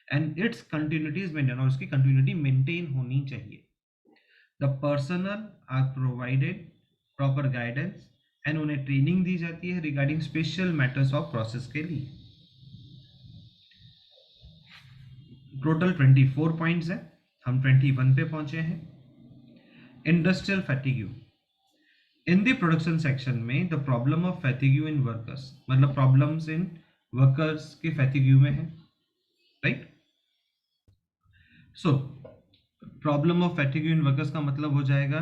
and its continuity is maintained, और उसकी continuity maintain होनी चाहिए। The personnel are provided proper guidance and उन्हें training दी जाती है regarding special matters of process के लिए। टोटल 24 पॉइंट्स हैं, हम 21 पे पहुंचे हैं। Industrial fatigue, in the production section में the problem of fatigue in workers, मतलब प्रॉब्लम्स इन वर्कर्स के फैटिग्यू में है, right. So problem of fatigue in workers का मतलब हो जाएगा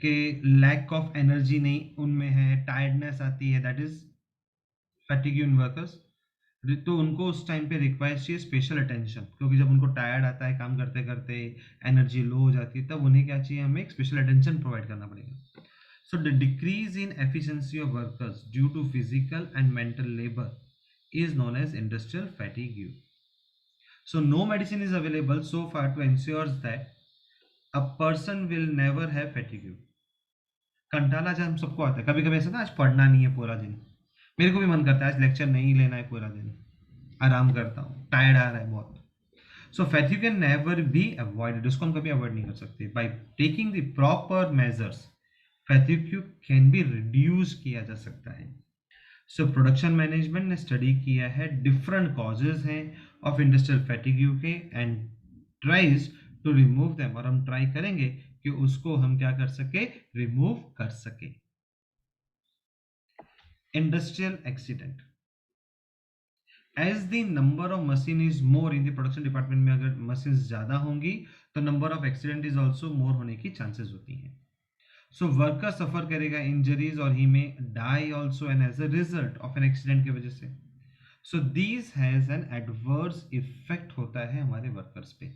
कि लैक ऑफ एनर्जी नहीं उनमें है, टायर्डनेस आती है, that is fatigue in workers. तो उनको उस टाइम पे रिक्वायर चाहिए स्पेशल अटेंशन, क्योंकि जब उनको टायर्ड आता है काम करते करते, एनर्जी लो हो जाती है, तब उन्हें क्या चाहिए, हमें एक स्पेशल अटेंशन प्रोवाइड करना पड़ेगा। So the decrease in efficiency of workers due to physical and mental labour is known as industrial fatigue. So no medicine is available so far to ensure that a person will never have fatigue. कंटाला जब हम सबको आता है, कभी कभी ऐसा ना आज पढ़ना नहीं है पूरा दिन, मेरे को भी मन करता है आज लेक्चर नहीं लेना है पूरा दिन, आराम करता हूँ, टायर्ड आ रहा है बहुत। So fatigue can never be avoided, उसको हम कभी अवॉइड नहीं कर सकते। By taking the proper measures fatigue can be reduce किया जा सकता है। सो प्रोडक्शन मैनेजमेंट ने स्टडी किया है डिफरेंट कॉजेज हैं ऑफ इंडस्ट्रियल फैटिग के and tries to remove them, और हम ट्राई करेंगे कि उसको हम क्या कर सके, रिमूव कर सके। Industrial accident, as the number of machine is more in the production department में, अगर मशीन ज्यादा होंगी तो number of accident is also more होने की चांसेस होती हैं। सो वर्कर सफर करेगा injuries or he may die also and as a result of an accident की वजह से। So this has an adverse effect होता है हमारे वर्कर्स पे।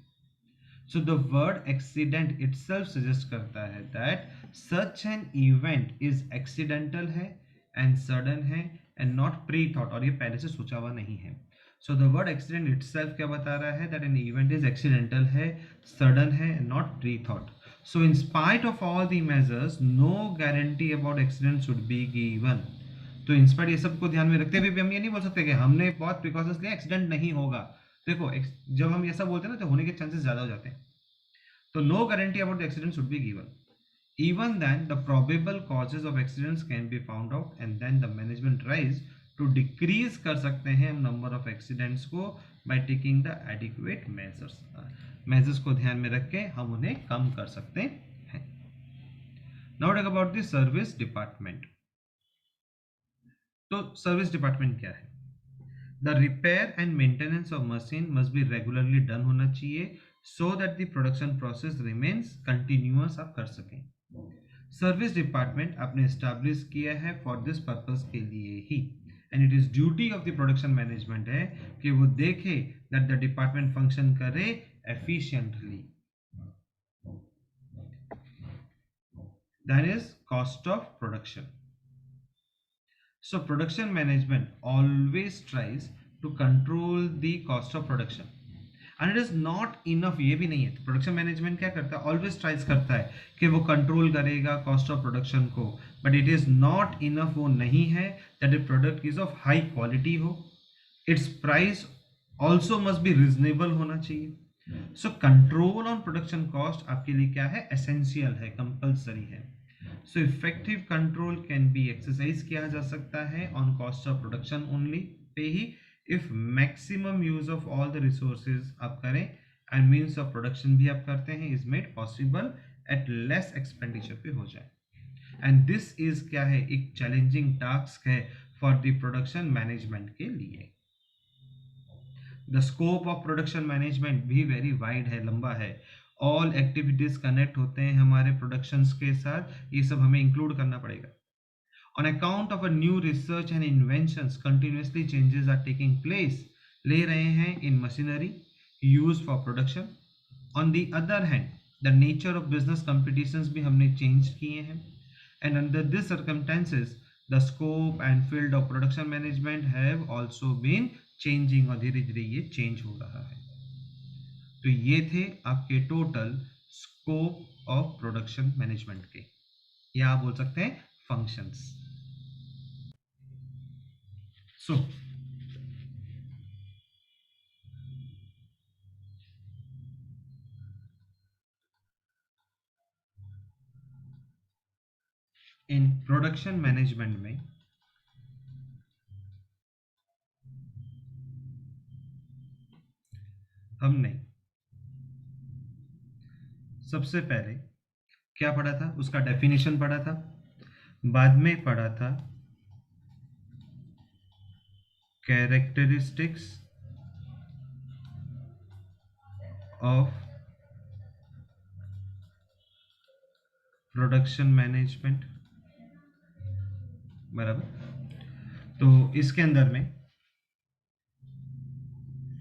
So the word accident itself suggest करता है that such an event is accidental है एंड सडन है एंड नॉट प्री थॉट, और ये पहले से सोचा हुआ नहीं है। So the word accident itself क्या बता रहा है, that an event is accidental है, सडन है, not pre thought. So in spite of all the measures, no guarantee about accident should be given. तो इन स्पाइट ये सब को ध्यान में रखते हुए भी हम ये नहीं बोल सकते कि हमने बहुत प्रिकॉशंस लिए एक्सीडेंट नहीं होगा। देखो जब हम ऐसा बोलते हैं ना तो होने के चांसेस ज्यादा हो जाते हैं। तो no guarantee about the accident should be given. Even then, the probable causes of accidents can be found out, and then the management tries to decrease कर सकते हैं हम number of accidents को by taking the adequate measures. measures को ध्यान में रख के हम उन्हें कम कर सकते हैं। Now talk about the service department. तो service department क्या है? The repair and maintenance of machine must be regularly done होना चाहिए so that the production process remains continuous, आप कर सकें। सर्विस डिपार्टमेंट आपने एस्टैब्लिश किया है फॉर दिस पर्पस के लिए ही, and it is duty of the production management है कि वो देखे दैट द डिपार्टमेंट फंक्शन करे efficiently. That is cost of production. So production management always tries to control the cost of production, and it is not enough, ये भी नहीं है। तो प्रोडक्शन मैनेजमेंट क्या करता है, ऑलवेज ट्राइज करता है कि वो कंट्रोल करेगा कॉस्ट ऑफ प्रोडक्शन को, but it is not enough, वो नहीं है that the product is of high quality हो, its price also must be reasonable होना चाहिए। So control on production cost आपके लिए क्या है, एसेंशियल है, कंपल्सरी है। So effective control can be exercise किया जा सकता है on cost of production only पे ही, if maximum use of all the resources आप करें and means of production भी आप करते हैं is made possible at less expenditure पे हो जाए। and this is क्या है, एक challenging task है फॉर द प्रोडक्शन मैनेजमेंट के लिए। The scope of production management भी वेरी वाइड है, लंबा है। ऑल एक्टिविटीज कनेक्ट होते हैं हमारे प्रोडक्शंस के साथ, ये सब हमें इंक्लूड करना पड़ेगा। On account of a new research and inventions, continuously changes are taking place. ले रहे हैं in machinery used for production. On the other hand, the nature of business competitions भी हमने change किए हैं. And under these circumstances, the scope and field of production management have also been changing, और धीरे धीरे ये change हो रहा है। तो ये थे आपके total scope of production management के, या आप बोल सकते हैं functions. So, in production management में हमने सबसे पहले क्या पढ़ा था, उसका डेफिनेशन पढ़ा था। बाद में पढ़ा था कैरेक्टरिस्टिक्स ऑफ प्रोडक्शन मैनेजमेंट, बराबर। तो इसके अंदर में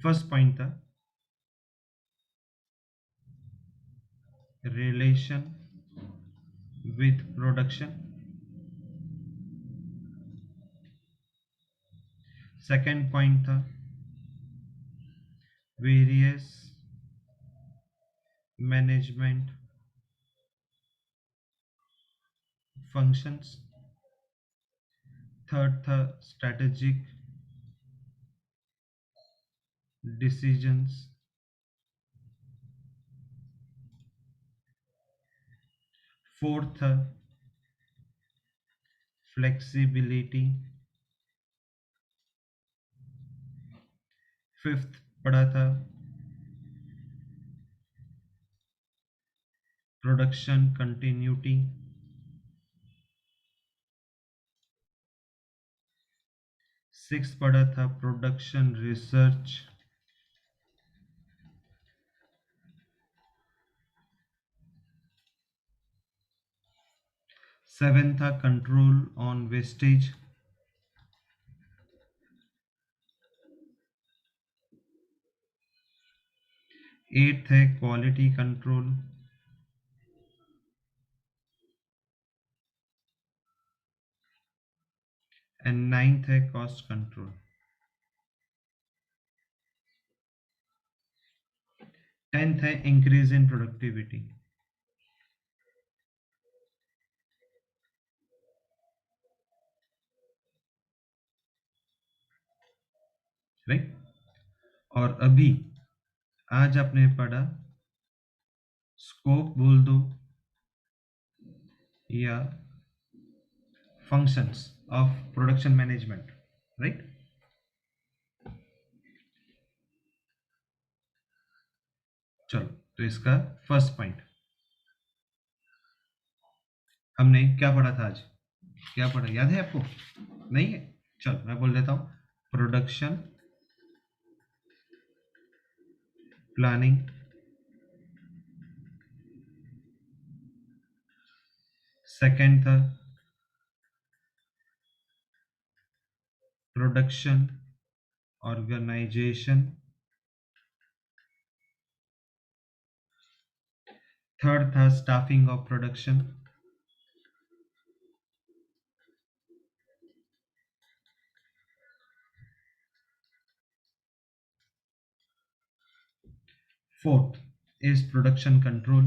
फर्स्ट पॉइंट था relation with production, second point था वेरियस मैनेजमेंट फंक्शंस, थर्ड था स्ट्रेटेजिक डिसीजंस, फोर्थ था फ्लेक्सिबिलिटी, फिफ्थ पढ़ा था प्रोडक्शन कंटिन्यूटी, सिक्स पढ़ा था प्रोडक्शन रिसर्च, सेवन था कंट्रोल ऑन वेस्टेज, एट्थ है क्वालिटी कंट्रोल, एंड नाइन्थ है कॉस्ट कंट्रोल। टेंथ है इंक्रीज इन प्रोडक्टिविटी। राइट, और अभी आज आपने पढ़ा स्कोप बोल दो या functions of production management, right. चलो, तो इसका फर्स्ट पॉइंट हमने क्या पढ़ा था आज, क्या पढ़ा याद है आपको? नहीं है? चलो मैं बोल देता हूं, प्रोडक्शन प्लानिंग, सेकंड था प्रोडक्शन ऑर्गेनाइजेशन, थर्ड था staffing of production, fourth is production control,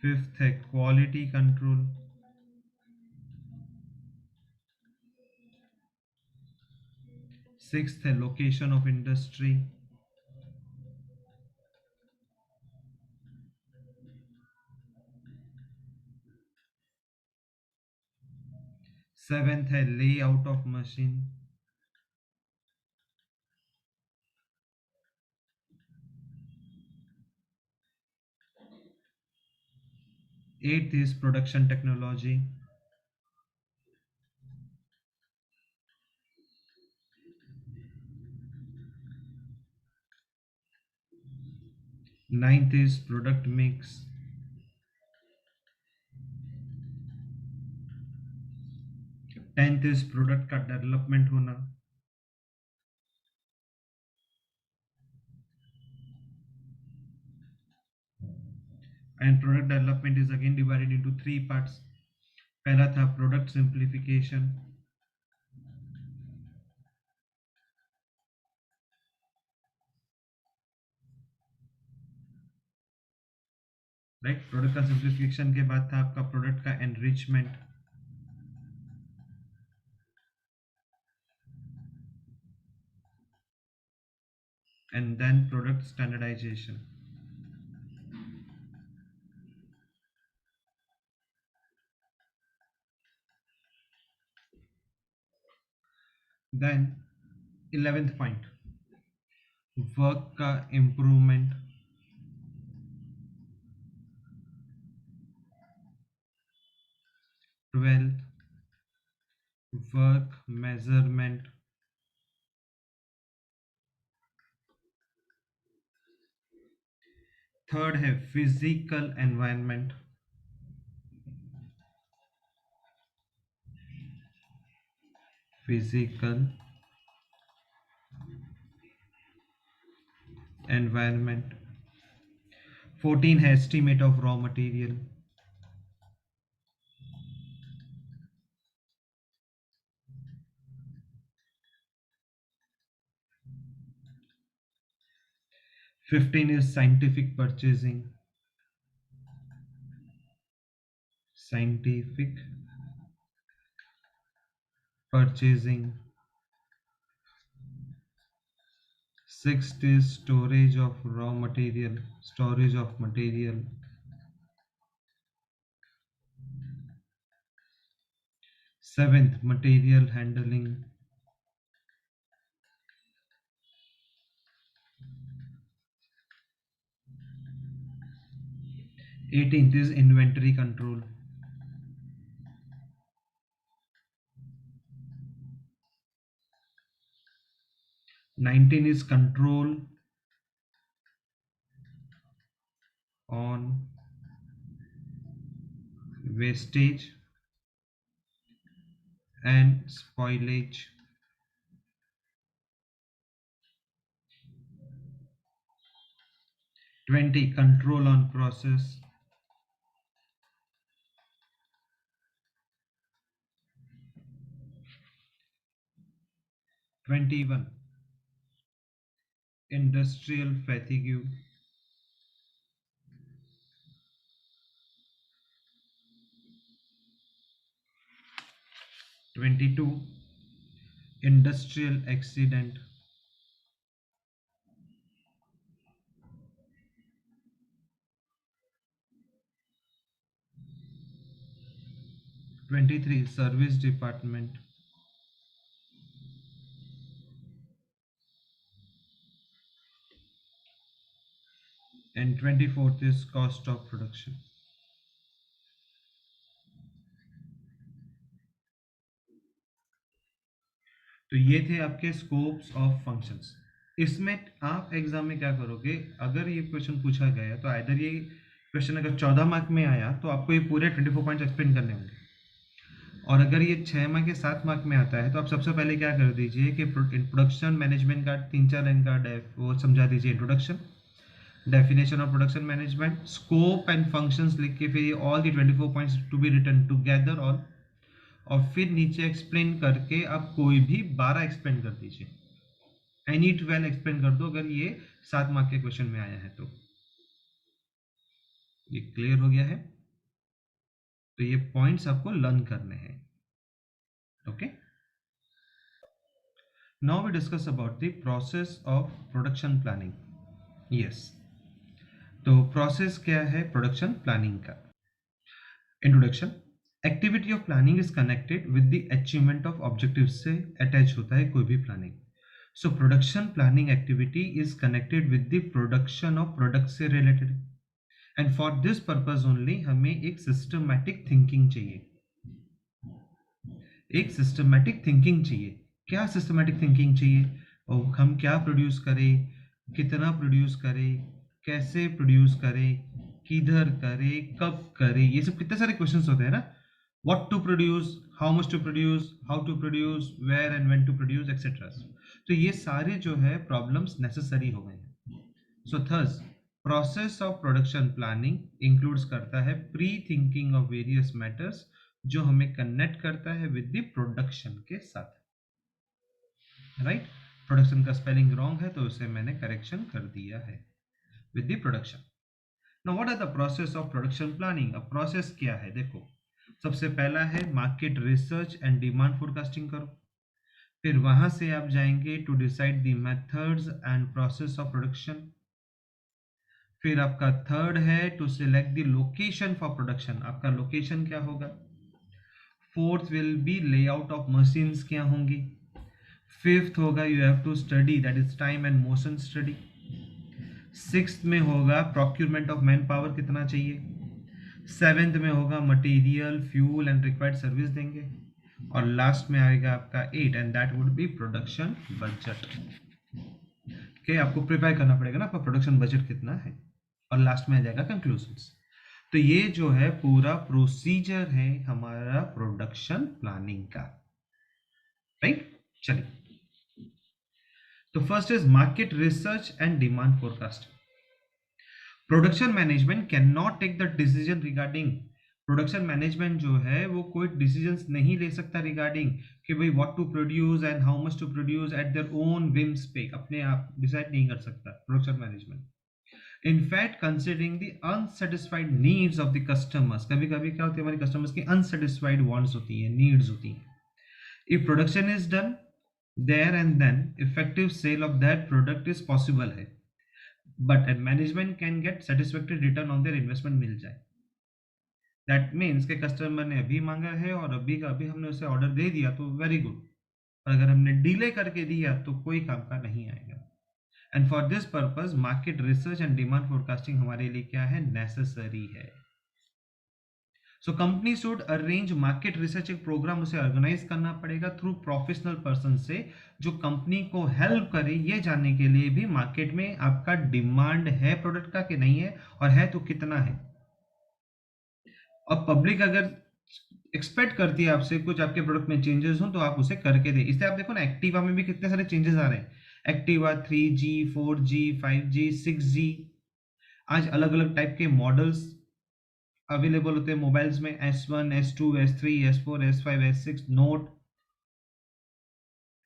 fifth है quality control, sixth है location of industry, seventh है layout of machine, 8th is production technology. 9th is product mix. 10th is product का डेवलपमेंट होना. And product development is again divided into 3 parts. पहला था product simplification. राइट, प्रोडक्ट का सिंप्लीफिकेशन के बाद था आपका प्रोडक्ट का enrichment. And then product standardization. Then 11th point work का improvement. 12th work measurement. 3rd है फिजिकल एनवायरनमेंट. Physical environment. 14 है estimate of raw material. 15 is scientific purchasing. Scientific purchasing. 6th is storage of raw material. Storage of material. 7th material handling. 18th is inventory control. 19 is control on wastage and spoilage. 20 control on process. 21 industrial fatigue. 22 industrial accident. 23 service department. And 24th is cost of production. तो ये थे आपके स्कोप्स ऑफ फंक्शंस. इसमें आप एग्जाम में क्या करोगे, अगर ये क्वेश्चन पूछा गया तो आइदर ये क्वेश्चन अगर 14 मार्क में आया तो आपको ये पूरे 24 पॉइंट्स एक्सप्लेन करने होंगे, और अगर ये 6 मार्क या 7 मार्क में आता है तो आप सबसे पहले क्या कर दीजिए कि प्रोडक्शन मैनेजमेंट का 3-4 लाइन का वो समझा दीजिए, introduction, definition of production management, scope and functions लिख के फिर all the 24 points to be written together all, और फिर नीचे एक्सप्लेन करके आप कोई भी 12 एक्सप्लेन कर दीजिए, एनी 12 एक्सप्लेन कर दो अगर ये 7 मार्क के क्वेश्चन में आया है तो. ये क्लियर हो गया है? तो ये पॉइंट्स आपको लर्न करने हैं. Okay, now we discuss about the process of production planning. Yes, तो प्रोसेस क्या है प्रोडक्शन प्लानिंग का? Introduction. Activity of planning is connected with the achievement of objective से अटैच होता है कोई भी planning. So production planning activity is connected with the production of product से related. And for this purpose only हमें एक सिस्टमैटिक थिंकिंग चाहिए, एक सिस्टमैटिक थिंकिंग चाहिए। क्या सिस्टमैटिक थिंकिंग चाहिए? और हम क्या प्रोड्यूस करें, कितना प्रोड्यूस करें, कैसे प्रोड्यूस करें, किधर करें, कब करें, ये सब कितने सारे क्वेश्चंस होते हैं ना। What to produce, how much to produce, how to produce, where and when to produce etcetera. तो ये सारे जो है प्रॉब्लम्स नेसेसरी हो गए हैं। So thus process of production planning includes करता है pre thinking of various matters, जो हमें कनेक्ट करता है विद द प्रोडक्शन के साथ, राइट। प्रोडक्शन का स्पेलिंग रॉन्ग है तो उसे मैंने करेक्शन कर दिया है with the production. Now what are the process of production planning? अब प्रोसेस क्या है देखो, सबसे पहला है market research and demand forecasting करो, फिर वहां से आप जाएंगे to decide the methods and process of production, फिर आपका थर्ड है to select the location for production, आपका लोकेशन क्या होगा। Fourth will be layout of machines क्या होंगी। फिफ्थ होगा you have to study, that is time and motion study. Sixth में होगा प्रोक्यूरमेंट ऑफ मैन पावर कितना चाहिए। सेवेंथ में होगा material, fuel and required service देंगे, और लास्ट में आएगा आपका 8 and that would be production budget. के आपको प्रिपेयर करना पड़ेगा ना आपका प्रोडक्शन बजट कितना है, और लास्ट में आ जाएगा कंक्लूजन्स। तो ये जो है पूरा प्रोसीजर है हमारा प्रोडक्शन प्लानिंग का, राइट। चलिए, तो first is market research and demand forecast. Production management can not take the decision regarding, production management जो है वो कोई डिसीजंस नहीं ले सकता रिगार्डिंग कि भाई what to produce and how much to produce at their own whims पे, अपने आप डिसाइड नहीं कर सकता production management. In fact, considering the unsatisfied needs of the customers, कभी कभी क्या होती है हमारी customers की unsatisfied wants होती है, needs होती है। If production is done there and then, effective sale of that product is possible है, but management can get satisfactory return on their investment मिल जाए। That means कि कस्टमर ने अभी मांगा है और अभी का अभी हमने उसे ऑर्डर दे दिया तो वेरी गुड, और अगर हमने डिले करके दिया तो कोई काम का नहीं आएगा। And for this purpose market research and demand forecasting हमारे लिए क्या है, नेसेसरी है। So company should arrange market research, एक प्रोग्राम उसे ऑर्गेनाइज करना पड़ेगा थ्रू प्रोफेशनल पर्सन से, जो कंपनी को हेल्प करे ये जानने के लिए भी मार्केट में आपका डिमांड है प्रोडक्ट का कि नहीं है, और है तो कितना है। और पब्लिक अगर एक्सपेक्ट करती है आपसे कुछ आपके प्रोडक्ट में चेंजेस हो तो आप उसे करके दें। इसलिए आप देखो ना एक्टिवा में भी कितने सारे चेंजेस आ रहे हैं, Activa 3G 4G 5G 6G, आज अलग अलग टाइप के मॉडल्स अवेलेबल होते हैं मोबाइल्स में, S1 S2 S3 S4 S5 S6 note,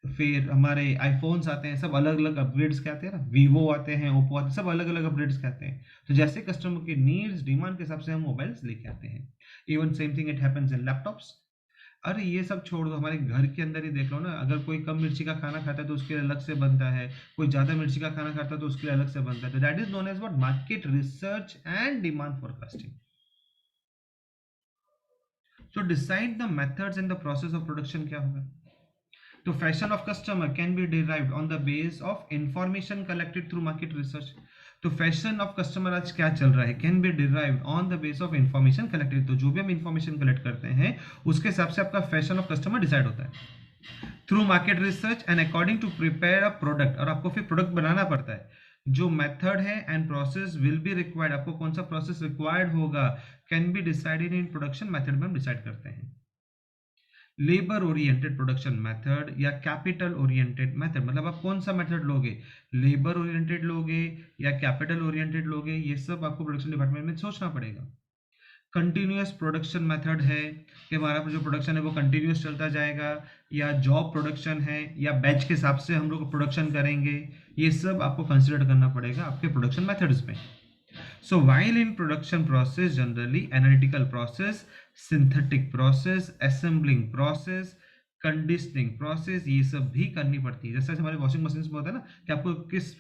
फिर हमारे आईफोन्स आते हैं, सब अलग अलग अपग्रेड्स के आते हैं ना, वीवो आते हैं, ओप्पो आते हैं, सब अलग अलग अपग्रेड्स के आते हैं। तो जैसे कस्टमर के नीड्स डिमांड के हिसाब से हम मोबाइल्स लेके आते हैं। Even same thing it happens in laptops. अरे ये सब छोड़ दो, हमारे घर के अंदर ही देख लो ना, अगर कोई कम मिर्ची का खाना खाता है तो उसके लिए अलग से बनता है, कोई ज्यादा मिर्ची का खाना खाता है तो उसके लिए अलग से बनता है। तो that is known as what, market research and demand forecasting. So decide the methods and the process of production क्या होगा। तो fashion of customer can be derived on the base of information collected through market research. तो फैशन ऑफ कस्टमर आज क्या चल रहा है, can be derived on the base of information collected. तो जो भी हम इंफॉर्मेशन कलेक्ट करते हैं उसके हिसाब से आपका फैशन ऑफ कस्टमर डिसाइड होता है through market research and according to prepare a product. और आपको फिर प्रोडक्ट बनाना पड़ता है, जो मेथड है and process will be required, आपको कौन सा प्रोसेस रिक्वायर्ड होगा can be decided in production method में हम डिसाइड करते हैं। लेबर ओरिएंटेड प्रोडक्शन मेथड या कैपिटल ओरिएंटेड मेथड, मतलब आप कौन सा मेथड लोगे, लेबर ओरिएंटेड लोगे या कैपिटल ओरिएंटेड लोगे, ये सब आपको प्रोडक्शन डिपार्टमेंट में सोचना पड़ेगा। कंटिन्यूअस प्रोडक्शन मेथड है कि हमारा जो प्रोडक्शन है वो कंटिन्यूअस चलता जाएगा, या जॉब प्रोडक्शन है, या बैच के हिसाब से हम लोग प्रोडक्शन करेंगे, ये सब आपको कंसिडर करना पड़ेगा आपके प्रोडक्शन मेथड्स में। So while in production process generally analytical process, synthetic process, assembling process, conditioning process, ये सब भी करनी पड़ती है। जैसे हमारे वॉशिंग मशीन में होता है ना कि आपको किस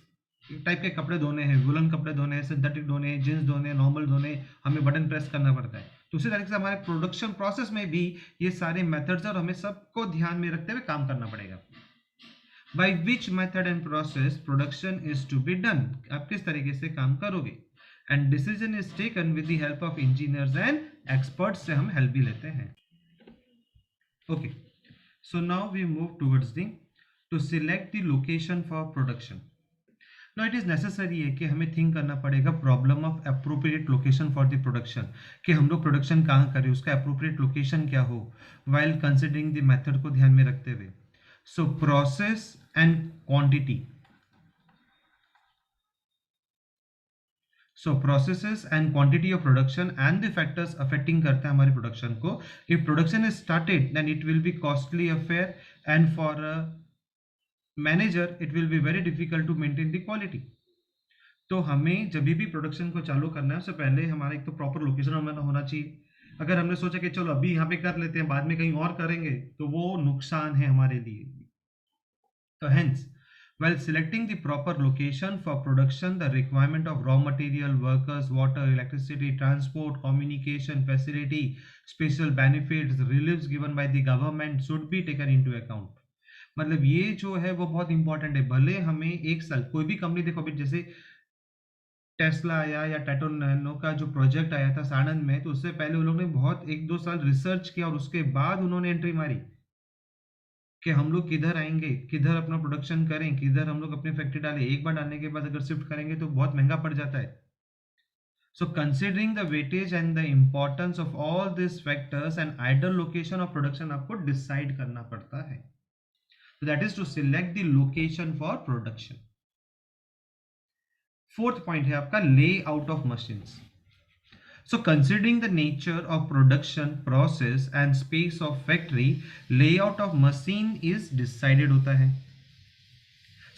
टाइप के कपड़े धोने हैं, वुलन कपड़े धोने हैं, सिंथेटिक धोने हैं, जींस धोने हैं, नॉर्मल धोने, हमें बटन प्रेस करना पड़ता है। तो उसी तरीके से हमारे प्रोडक्शन प्रोसेस में भी ये सारे मेथड्स और हमें सबको ध्यान में रखते हुए काम करना पड़ेगा। By which method and process production is to be done, आप किस तरीके से काम करोगे। And decision is taken with the help of engineers and experts से हम हेल्प भी लेते हैं. Okay, so now we move towards the to select the location for production. Now it is necessary है कि हमें थिंक करना पड़ेगा problem of appropriate location for the production, कि हम लोग प्रोडक्शन कहाँ करें, उसका अप्रोप्रिएट लोकेशन क्या हो, वाइल कंसिडरिंग द मेथड को ध्यान में रखते हुए. So process and quantity. So processes and quantity of production and the factors affecting करते हैं हमारे प्रोडक्शन को. If production is started then it will be costly affair and for a manager it will be very difficult to maintain the quality. तो हमें जब भी प्रोडक्शन को चालू करना है उससे पहले हमारा एक तो प्रॉपर लोकेशन हमें होना चाहिए. अगर हमने सोचा कि चलो अभी यहाँ पे कर लेते हैं बाद में कहीं और करेंगे तो वो नुकसान है हमारे लिए. तो hence while selecting the proper location for production, the requirement of raw material, workers, water, electricity, transport, communication facility, special benefits, reliefs given by the government should be taken into account. मतलब ये जो है वो बहुत इंपॉर्टेंट है. भले हमें एक साल कोई भी कंपनी, देखो अभी जैसे टेस्ला आया या टाटा नैनो का जो प्रोजेक्ट आया था साणंद में, तो उससे पहले उन लोगों ने बहुत 1-2 साल रिसर्च किया और उसके बाद उन्होंने एंट्री मारी कि हम लोग किधर आएंगे, किधर अपना प्रोडक्शन करें, किधर हम लोग अपनी फैक्ट्री डालें. एक बार डालने के बाद अगर शिफ्ट करेंगे तो बहुत महंगा पड़ जाता है. So considering the weightage and the importance of all this factors and ideal location of production आपको डिसाइड करना पड़ता है. That is to select the location for production. Fourth point है आपका layout of machines. So considering the nature of production process and space of factory, layout of machine is decided होता है.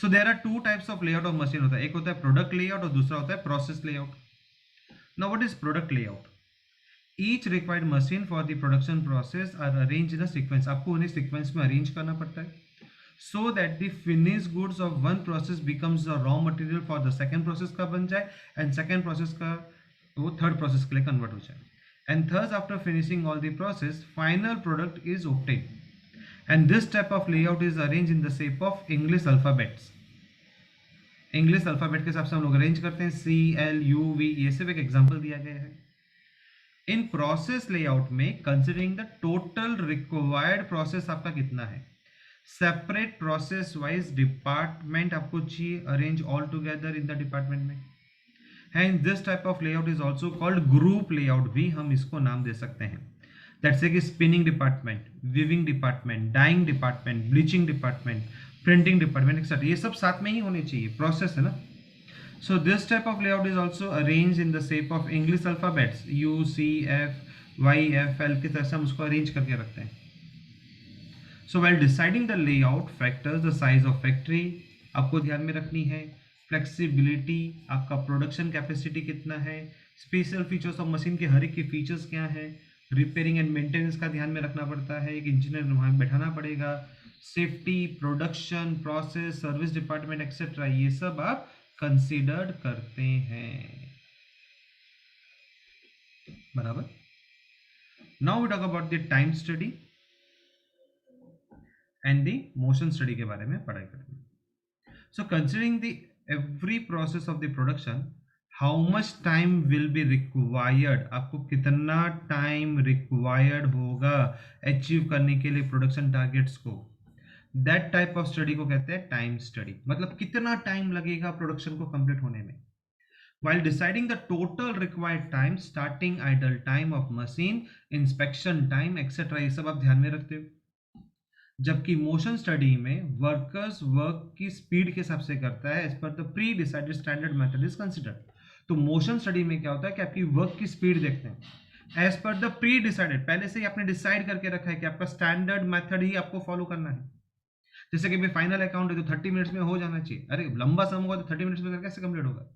So there are two types of layout of machine होता है. एक होता है product layout और दूसरा होता है process layout. Now what is product layout? Each required machine for the production process are arranged in a sequence. आपको उन्हें sequence में arrange करना पड़ता है so that the finished goods of one process becomes the raw material for the second process का बन जाए and second process का वो थर्ड प्रोसेस के लिए कन्वर्ट हो जाए. And third after finishing all the process final product is obtain. And this type of layout is arrange in the shape of English alphabets. English alphabet के हिसाब से हम लोग अरेंज करते हैं. CLUV ये सिर्फ एक एग्जांपल दिया गया है. इन प्रोसेस लेआउट में considering the total required process आपका कितना है, सेपरेट प्रोसेस वाइज डिपार्टमेंट आपको चाहिए arrange all together in the department में. And this type of layout is also called group layout, भी हम इसको नाम दे सकते हैं. That's like spinning department, weaving department, dyeing department, bleaching department, printing department, etc. ये सब साथ में ही होने चाहिए, प्रोसेस है ना. So this type of layout is also arranged in the shape of English alphabets U, C, F, Y, F, L की तरह से हम उसको अरेंज करके रखते हैं. So while deciding the layout factors, the size of factory आपको ध्यान में रखनी है, फ्लेक्सिबिलिटी, आपका प्रोडक्शन कैपेसिटी कितना है, स्पेशल फीचर्स ऑफ मशीन के हर एक के फीचर्स क्या है, रिपेयरिंग एंड मेंटेनेंस का ध्यान में रखना पड़ता है, एक इंजीनियर वहाँ बैठाना पड़ेगा, safety, production process, service department etcetera, ये सब आप कंसीडर्ड करते हैं. बराबर. Now we talk about the time study and the motion study के बारे में पढ़ाई करेंगे. So considering the every process of the production, how much time will be required, आपको कितना टाइम रिक्वायर्ड होगा अचीव करने के लिए प्रोडक्शन टारगेट्स को, दैट टाइप ऑफ स्टडी को कहते हैं टाइम स्टडी. मतलब कितना टाइम लगेगा प्रोडक्शन को कंप्लीट होने में. while deciding the total required time, starting idle time of machine, inspection time etc. ये सब आप ध्यान में रखते हो. जबकि मोशन स्टडी में वर्कर्स वर्क की स्पीड के हिसाब से करता है as per the pre decided standard method is considered. तो मोशन स्टडी में क्या होता है कि आपकी वर्क की स्पीड देखते हैं as per the pre decided, पहले से ही आपने डिसाइड करके रखा है कि आपका स्टैंडर्ड मेथड ही आपको फॉलो करना है. जैसे कि भाई फाइनल अकाउंट है तो 30 मिनट्स में हो जाना चाहिए. अरे लंबा सम होगा तो 30 मिनट्स में कैसे कंप्लीट होगा.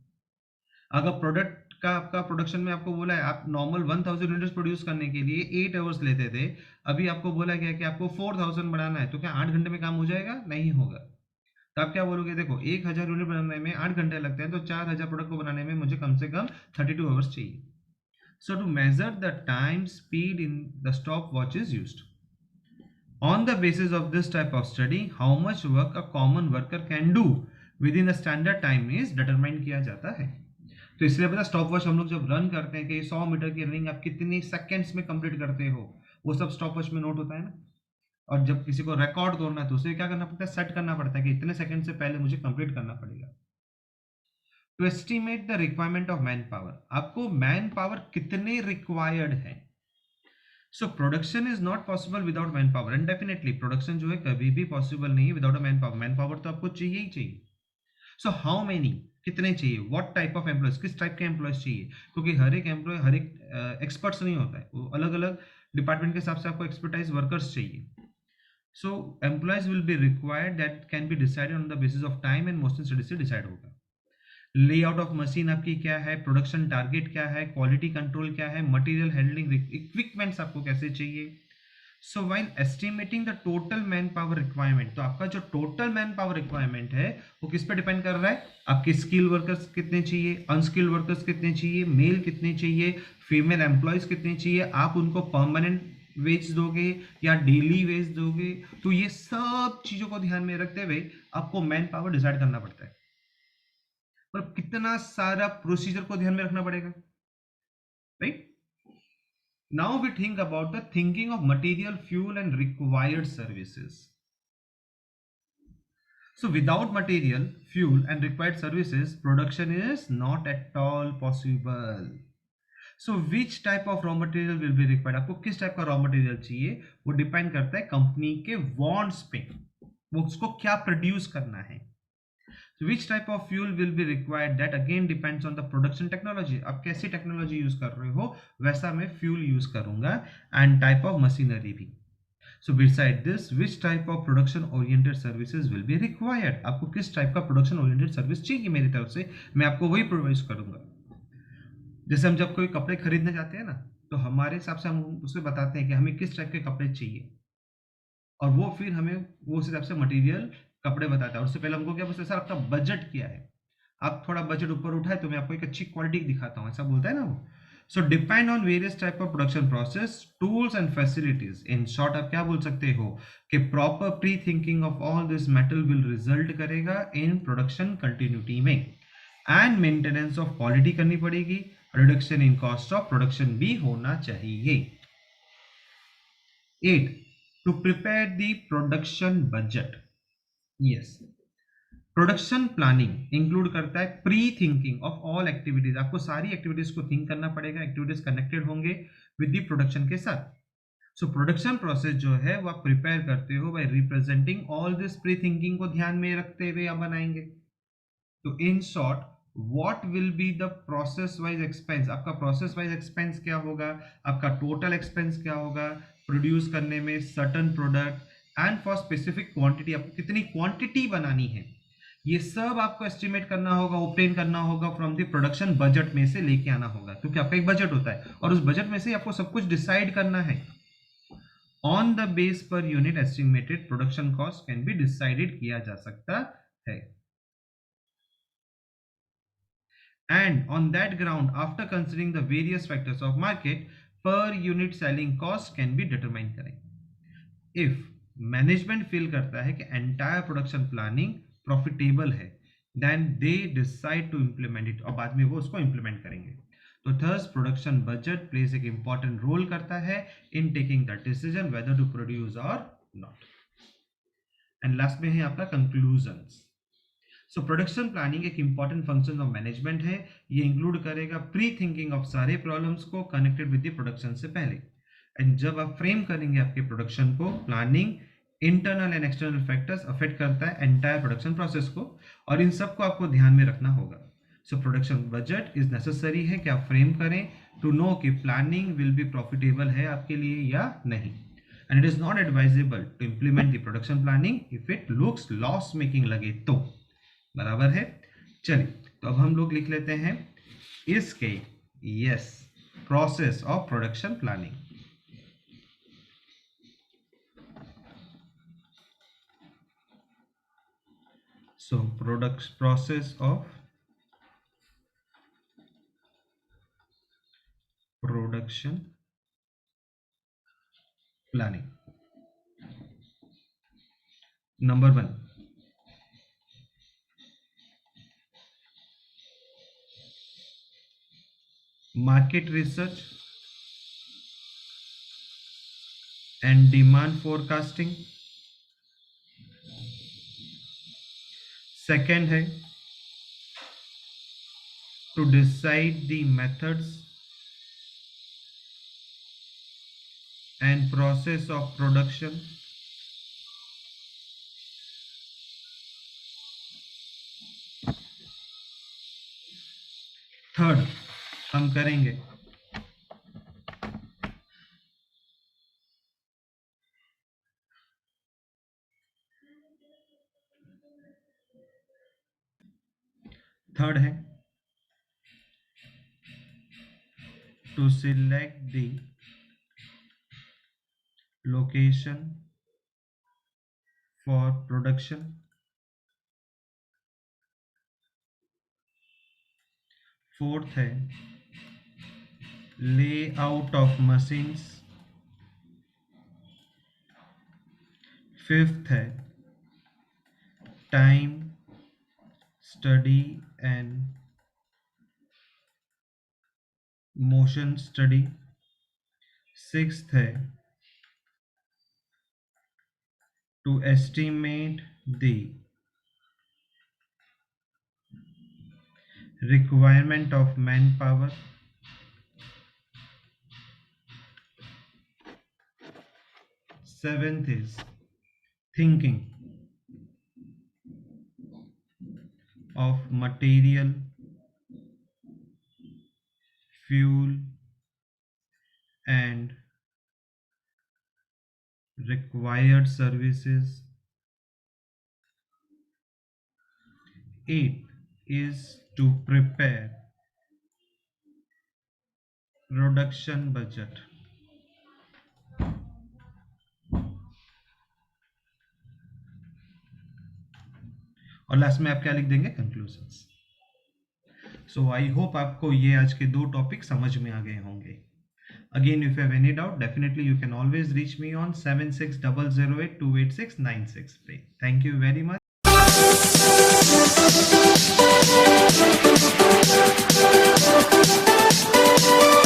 अगर प्रोडक्ट का आपका प्रोडक्शन में आपको बोला है आप नॉर्मल 1000 यूनिट्स प्रोड्यूस करने के लिए 8 आवर्स लेते थे, अभी आपको बोला गया कि आपको 4000 बढ़ाना है, तो क्या 8 घंटे में काम हो जाएगा? नहीं होगा. तो आप क्या बोलोगे, देखो 1000 यूनिट बनाने में 8 घंटे लगते हैं तो 4000 प्रोडक्ट को बनाने में मुझे कम से कम 32 आवर्स चाहिए. So to measure the time speed in the stopwatch is used. On the basis of this type of study how much work a common worker can do within the standard time is determine किया जाता है. तो इसलिए पता स्टॉप वॉच हम लोग जब रन करते हैं कि 100 मीटर की रनिंग आप कितनी सेकंड्स में कंप्लीट करते हो, वो सब स्टॉप वॉच में नोट होता है ना। और जब किसी को रिकॉर्ड तोड़ना है तो उसे क्या करना पड़ता है, सेट करना पड़ता है कि इतने सेकंड से पहले मुझे कंप्लीट करना पड़ेगा। To estimate the requirement of manpower, आपको मैन पावर कितने रिक्वायर्ड है। So production is not possible without manpower, and definitely production जो है कभी भी पॉसिबल नहीं है without a manpower. Manpower तो आपको चाहिए ही चाहिए। सो हाउ मेनी, कितने चाहिए, व्हाट टाइप ऑफ एम्प्लॉयज, किस टाइप के एम्प्लॉयज चाहिए, क्योंकि हर एक एम्प्लॉय हर एक एक्सपर्ट्स नहीं होता है, वो अलग अलग डिपार्टमेंट के हिसाब से आपको एक्सपर्टाइज वर्कर्स चाहिए। So employees will be required that can be decided on the basis of time and motion study से डिसाइड होगा। लेआउट ऑफ मशीन आपकी क्या है, प्रोडक्शन टारगेट क्या है, क्वालिटी कंट्रोल क्या है, मटेरियल हैंडलिंग इक्विपमेंट्स आपको कैसे चाहिए। सो while estimating the total man power requirement, तो आपका जो टोटल मैन पावर रिक्वायरमेंट है वो किस पे डिपेंड कर रहा है, आपके स्किल वर्कर्स कितने चाहिए, अनस्किल वर्कर्स कितने चाहिए, मेल कितने चाहिए, फीमेल एम्प्लॉयज कितने चाहिए, आप उनको परमानेंट वेज दोगे या डेली वेज दोगे। तो ये सब चीजों को ध्यान में रखते हुए आपको मैन पावर डिसाइड करना पड़ता है, और कितना सारा प्रोसीजर को ध्यान में रखना पड़ेगा, right. Now we think about the thinking of material, fuel and required services. So without material, fuel and required services, production is not at all possible. So which type of raw material will be required? आपको किस टाइप का रॉ मटेरियल चाहिए वो डिपेंड करता है कंपनी के वांट्स पे, वो उसको क्या प्रोड्यूस करना है। So which type of fuel will be required, that again depends on the production technology, आप कैसी टेक्नोलॉजी यूज कर रहे हो वैसा मैं फ्यूल यूज करूंगा, एंड टाइप ऑफ मशीनरी भी। So beside this, which type of production oriented services will be required? आपको किस टाइप का प्रोडक्शन ओरिएंटेड सर्विस चाहिए मेरी तरफ से, मैं आपको वही प्रोवाइड करूंगा। जैसे हम जब कोई कपड़े खरीदने जाते हैं ना, तो हमारे हिसाब से हम उसे बताते हैं कि हमें किस टाइप के कपड़े चाहिए, और वो फिर हमें वो उस हिसाब से मटेरियल कपड़े बताता है। उससे पहले हमको क्या पूछता है, सर आपका बजट क्या है, आप थोड़ा बजट ऊपर उठाए तो मैं आपको एक अच्छी क्वालिटी दिखाता हूँ, ऐसा बोलता है ना वो। So depend on various type of production process, tools and facilities. In short आप क्या बोल सकते हो कि proper pre thinking of all this matter will result करेगा इन प्रोडक्शन कंटिन्यूटी में, एंड मेंटेनेंस ऑफ क्वालिटी करनी पड़ेगी, reduction in cost of production भी होना चाहिए। 8, to prepare the production budget. Yes, production planning include करता है pre thinking of all activities, आपको सारी एक्टिविटीज को थिंक करना पड़ेगा, एक्टिविटीज कनेक्टेड होंगे विद द प्रोडक्शन के साथ। सो प्रोडक्शन प्रोसेस जो है वो आप प्रिपेयर करते हो by representing all this pre thinking को ध्यान में रखते हुए आप बनाएंगे। तो in short, what will be the process wise expense, आपका प्रोसेस वाइज एक्सपेंस क्या होगा, आपका टोटल एक्सपेंस क्या होगा प्रोड्यूस करने में certain product, and for specific quantity आपको कितनी क्वांटिटी बनानी है, ये सब आपको एस्टिमेट करना होगा, ऑब्टेन करना होगा फ्रॉम द प्रोडक्शन बजट में से लेके आना होगा, क्योंकि आपका एक बजट होता है और उस बजट में से आपको सब कुछ डिसाइड करना है। On the base per unit estimated production cost can be decided किया जा सकता है, and on that ground after considering the various factors of market, per unit selling cost can be determined करें। if मैनेजमेंट फील करता है कि एंटायर प्रोडक्शन प्लानिंग प्रॉफिटेबल है, then they decide to implement it, और बाद में वो उसको इम्प्लीमेंट करेंगे। तो थर्स प्रोडक्शन बजट प्लेस एक इंपॉर्टेंट रोल करता है in taking the decision whether to produce or not. And last में है आपका कंक्लूजन्स। सो प्रोडक्शन प्लानिंग एक इंपॉर्टेंट फंक्शन ऑफ मैनेजमेंट है, ये इंक्लूड करेगा प्री थिंकिंग ऑफ सारे प्रॉब्लम्स को कनेक्टेड विद द प्रोडक्शन से पहले। एंड जब आप फ्रेम करेंगे आपके प्रोडक्शन को, planning internal and external factors affect करता है एंटायर प्रोडक्शन प्रोसेस को, और इन सबको आपको ध्यान में रखना होगा। So production budget is necessary है कि आप फ्रेम करें टू नो कि प्लानिंग विल बी प्रॉफिटेबल है आपके लिए या नहीं, and it is not advisable to implement the production planning if it looks loss making लगे तो। बराबर है। चलिए, तो अब हम लोग लिख लेते हैं इसके, yes, process of production planning. So product process of production planning. Number 1, market research and demand forecasting. Second है to decide the methods and process of production. Third हम करेंगे थर्ड है to select the location for production. Fourth है layout of machines. फिफ्थ है time, study and motion study. Sixth है to estimate the requirement of manpower. Seventh is thinking of material, fuel and required services. Eighth is to prepare production budget. और लास्ट में आप क्या लिख देंगे? कंक्लूजन्स. सो आई होप आपको ये आज के 2 टॉपिक समझ में आ गए होंगे. Again, if you have any doubt, definitely you can always reach me on 7600828696. Thank you very much.